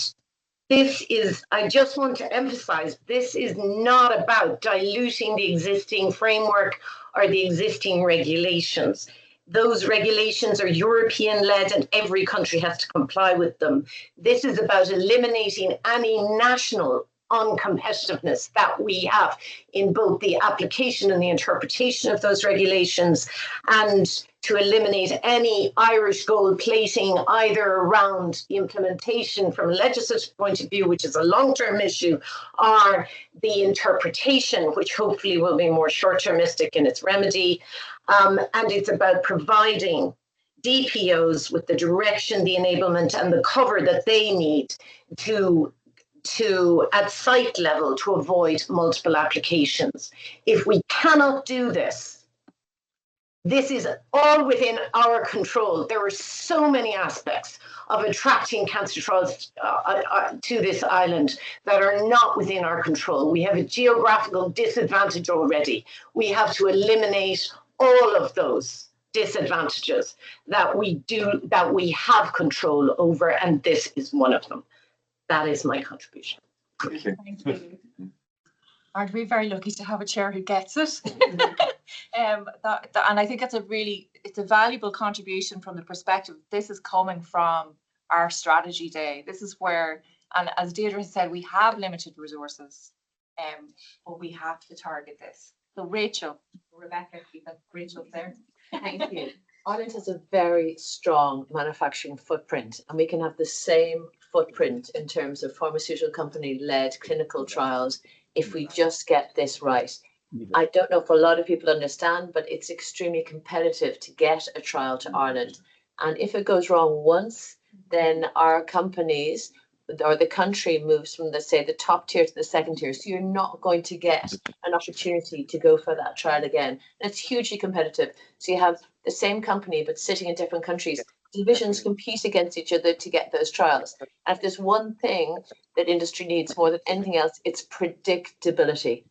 this is, I just want to emphasize, this is not about diluting the existing framework or the existing regulations. Those regulations are European-led and every country has to comply with them. This is about eliminating any national uncompetitiveness that we have in both the application and the interpretation of those regulations, and to eliminate any Irish gold plating either around the implementation from a legislative point of view, which is a long-term issue, or the interpretation, which hopefully will be more short-termistic in its remedy. And it's about providing DPOs with the direction, the enablement, and the cover that they need to at site level to avoid multiple applications. If we cannot do this, this is all within our control. There are so many aspects of attracting cancer trials to this island that are not within our control. We have a geographical disadvantage already. We have to eliminate all of those disadvantages that we have control over, and this is one of them. That is my contribution. Thank you. Thank you. Aren't we very lucky to have a chair who gets it? And I think it's a valuable contribution from the perspective. This is coming from our strategy day. This is where, and as Deirdre said, we have limited resources, but we have to target this. So Rachel, Rebecca, Rachel's there. Thank you. Ireland has a very strong manufacturing footprint, and we can have the same footprint in terms of pharmaceutical company-led clinical trials if we just get this right. I don't know if a lot of people understand, but it's extremely competitive to get a trial to Ireland. And if it goes wrong once, then our companies or the country moves from the top tier to the second tier. So you're not going to get an opportunity to go for that trial again. And it's hugely competitive. So you have the same company, but sitting in different countries. Divisions compete against each other to get those trials. And if there's one thing that industry needs more than anything else, it's predictability.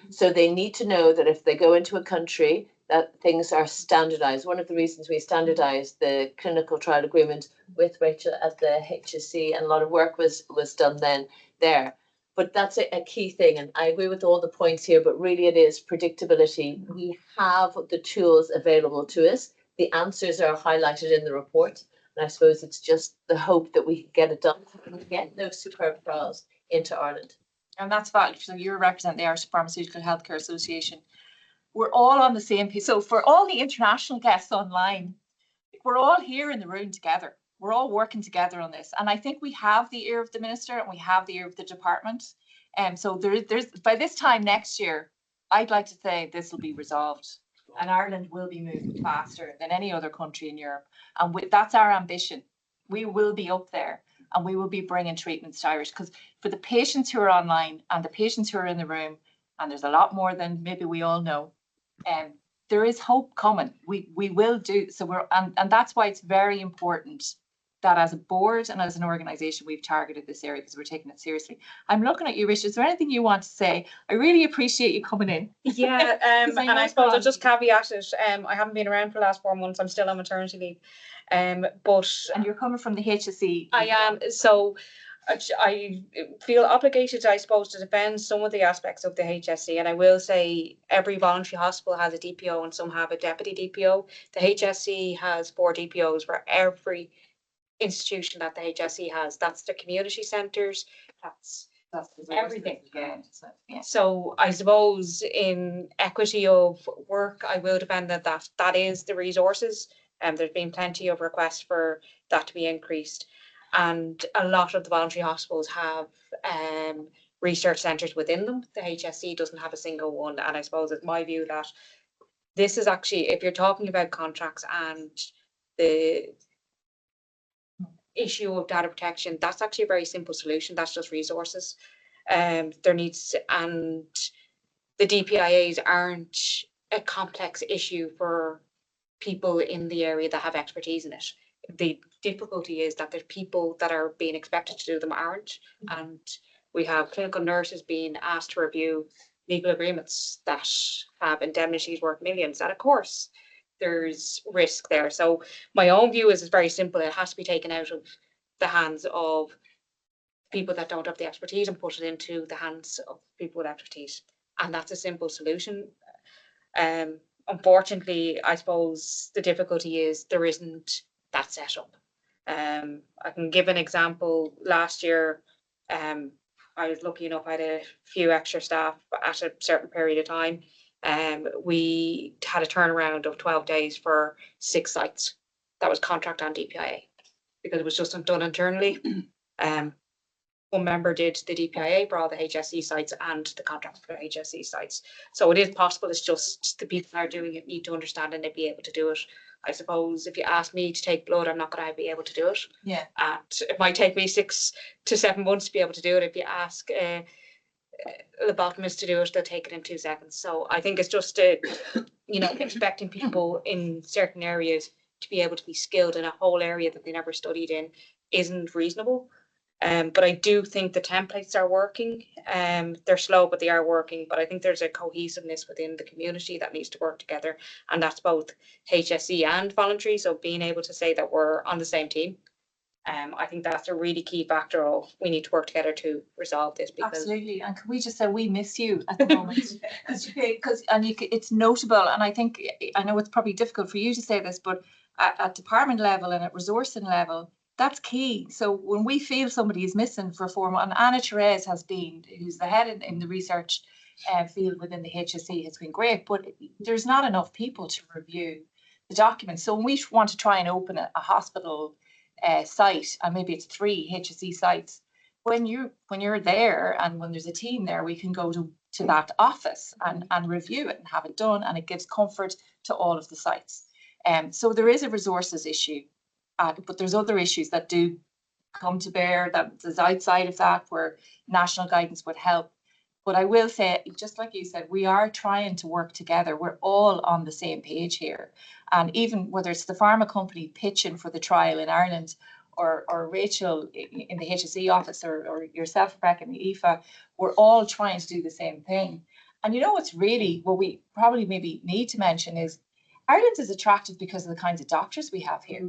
So they need to know that if they go into a country, that things are standardized. One of the reasons we standardized the clinical trial agreement with Rachel at the HSC, and a lot of work was done then there. But that's a key thing, and I agree with all the points here, but really it is predictability. We have the tools available to us. The answers are highlighted in the report, and I suppose it's just the hope that we can get it done and get those superb trials into Ireland. And that's valid. So you represent the Irish Pharmaceutical Healthcare Association. We're all on the same page. So for all the international guests online, we're all here in the room together. We're all working together on this. And I think we have the ear of the minister and we have the ear of the department. And so there's by this time next year, I'd like to say this will be resolved. And Ireland will be moving faster than any other country in Europe. And that's our ambition. We will be up there and we will be bringing treatments to Irish, because for the patients who are online and the patients who are in the room, and there's a lot more than maybe we all know, there is hope coming. We will do so. And that's why it's very important that as a board and as an organisation we've targeted this area, because we're taking it seriously. I'm looking at you, Rich. Is there anything you want to say? I really appreciate you coming in. Yeah, and I suppose I'll just caveat it. I haven't been around for the last 4 months. I'm still on maternity leave. And you're coming from the HSE. I am. So I feel obligated, I suppose, to defend some of the aspects of the HSE. And I will say every voluntary hospital has a DPO and some have a deputy DPO. The HSE has 4 DPOs for every institution that the HSE has. That's the community centres, that's everything. Yeah. So I suppose in equity of work, I will defend that is the resources. There's been plenty of requests for that to be increased. And a lot of the voluntary hospitals have research centres within them. The HSE doesn't have a single one. And I suppose it's my view that this is actually, if you're talking about contracts and the issue of data protection, that's actually a very simple solution. That's just resources. And the DPIAs aren't a complex issue for people in the area that have expertise in it. The difficulty is that there's people that are being expected to do them aren't, and we have clinical nurses being asked to review legal agreements that have indemnities worth millions, and of course there's risk there. So my own view is very simple. It has to be taken out of the hands of people that don't have the expertise and put it into the hands of people with expertise, and that's a simple solution. Unfortunately, I suppose the difficulty is there isn't that setup. I can give an example. Last year, I was lucky enough, I had a few extra staff at a certain period of time. We had a turnaround of 12 days for 6 sites. That was contract and DPIA because it was just done internally. One member did the DPIA for all the HSE sites and the contract for the HSE sites. So it is possible. It's just the people that are doing it need to understand and they be able to do it. I suppose if you ask me to take blood, I'm not going to be able to do it. Yeah. And it might take me 6 to 7 months to be able to do it. If you ask the biochemist to do it, they'll take it in 2 seconds. So I think it's just, expecting people in certain areas to be able to be skilled in a whole area that they never studied in isn't reasonable. But I do think the templates are working. They're slow, but they are working. But I think there's a cohesiveness within the community that needs to work together. And that's both HSE and voluntary. So being able to say that we're on the same team. I think that's a really key factor of we need to work together to resolve this. Because absolutely. And can we just say we miss you at the moment? Because it's notable. And I know it's probably difficult for you to say this, but at department level and at resourcing level, that's key. So when we feel somebody is missing for 4 months, and Anna Therese who's the head in the research field within the HSE, has been great, but there's not enough people to review the documents. So when we want to try and open a hospital site, and maybe it's 3 HSE sites, when you're there and when there's a team there, we can go to that office and review it and have it done, and it gives comfort to all of the sites. So there is a resources issue. But there's other issues that do come to bear that is outside of that where national guidance would help. But I will say, just like you said, we are trying to work together. We're all on the same page here. And even whether it's the pharma company pitching for the trial in Ireland or Rachel in the HSE office or yourself, Rebecca, in the IFA, we're all trying to do the same thing. And what's really what we probably maybe need to mention is Ireland is attractive because of the kinds of doctors we have here.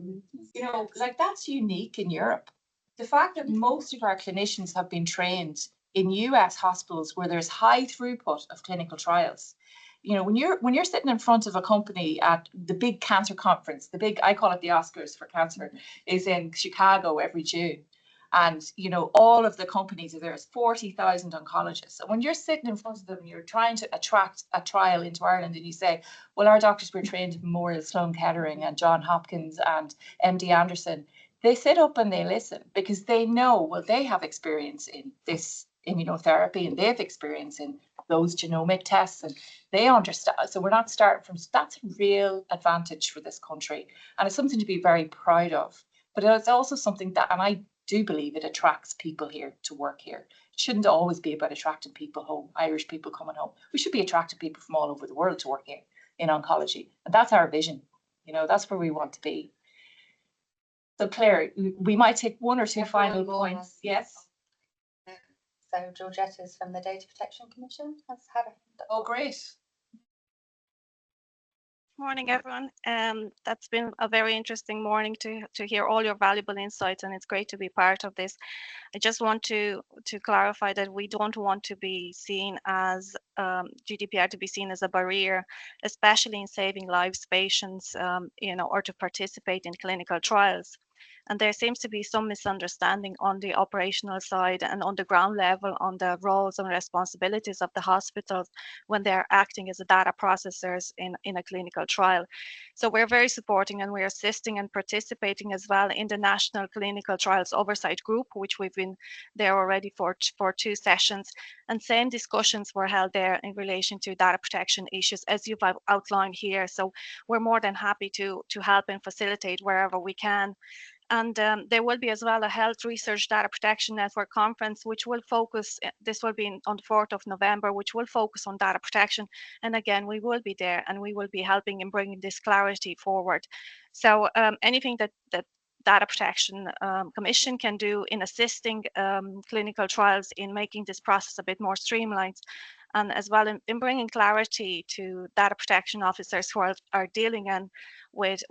Like that's unique in Europe. The fact that most of our clinicians have been trained in US hospitals where there's high throughput of clinical trials. When you're sitting in front of a company at the big cancer conference, I call it the Oscars for cancer, is in Chicago every June. And, all of the companies, there's 40,000 oncologists. And when you're sitting in front of them, you're trying to attract a trial into Ireland and you say, well, our doctors were trained in Memorial Sloan Kettering and John Hopkins and MD Anderson. They sit up and they listen because they know, well, they have experience in this immunotherapy and they have experience in those genomic tests and they understand. So we're not starting from, that's a real advantage for this country. And it's something to be very proud of. But it's also something that, and I do believe it attracts people here to work here. It shouldn't always be about attracting people home, Irish people coming home. We should be attracting people from all over the world to work here in oncology. And that's our vision. That's where we want to be. So Claire, we might take 1 or 2 final points. Yes. So Georgetta's from the Data Protection Commission has had a. Oh, great. Morning, everyone. That's been a very interesting morning to hear all your valuable insights, and it's great to be part of this. I just want to clarify that we don't want to be seen as GDPR to be seen as a barrier, especially in saving lives, patients, or to participate in clinical trials. And there seems to be some misunderstanding on the operational side and on the ground level on the roles and responsibilities of the hospitals when they're acting as a data processors in a clinical trial. So we're very supporting and we're assisting and participating as well in the National Clinical Trials Oversight Group, which we've been there already for 2 sessions. And same discussions were held there in relation to data protection issues as you've outlined here. So we're more than happy to help and facilitate wherever we can. And there will be as well a Health Research Data Protection Network conference, which will focus, this will be on the 4th of November, which will focus on data protection. And again, we will be there and we will be helping in bringing this clarity forward. So anything that Data Protection Commission can do in assisting clinical trials in making this process a bit more streamlined, and as well in bringing clarity to data protection officers who are dealing with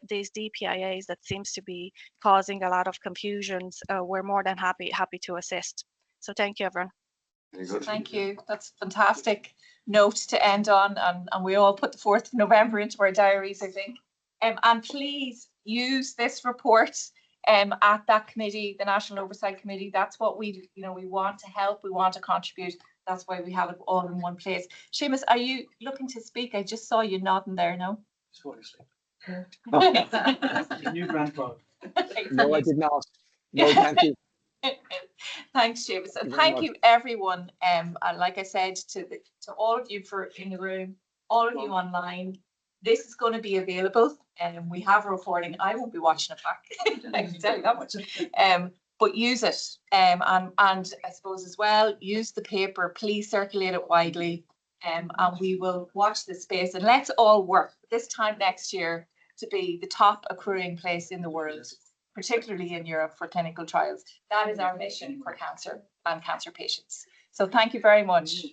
these DPIAs that seems to be causing a lot of confusions. We're more than happy to assist. So thank you, everyone. Thank you. That's a fantastic note to end on, and we all put the 4th of November into our diaries, I think. And please use this report at that committee, the National Oversight Committee. That's what we, we want to help, we want to contribute. That's why we have it all in one place. Seamus, are you looking to speak? I just saw you nodding there, no? Just falling asleep. Your new grandfather. No, I did not. No, thank you. Thanks, Seamus. And Thank you very thank much. you, everyone. And like I said, to all of you for in the room, all of you online. This is going to be available, and we have a recording. I won't be watching it back. I can tell you that much. But use it, and I suppose as well, use the paper. Please circulate it widely, and we will watch this space, and let's all work this time next year to be the top accruing place in the world, particularly in Europe, for clinical trials. That is our mission for cancer and cancer patients. So thank you very much.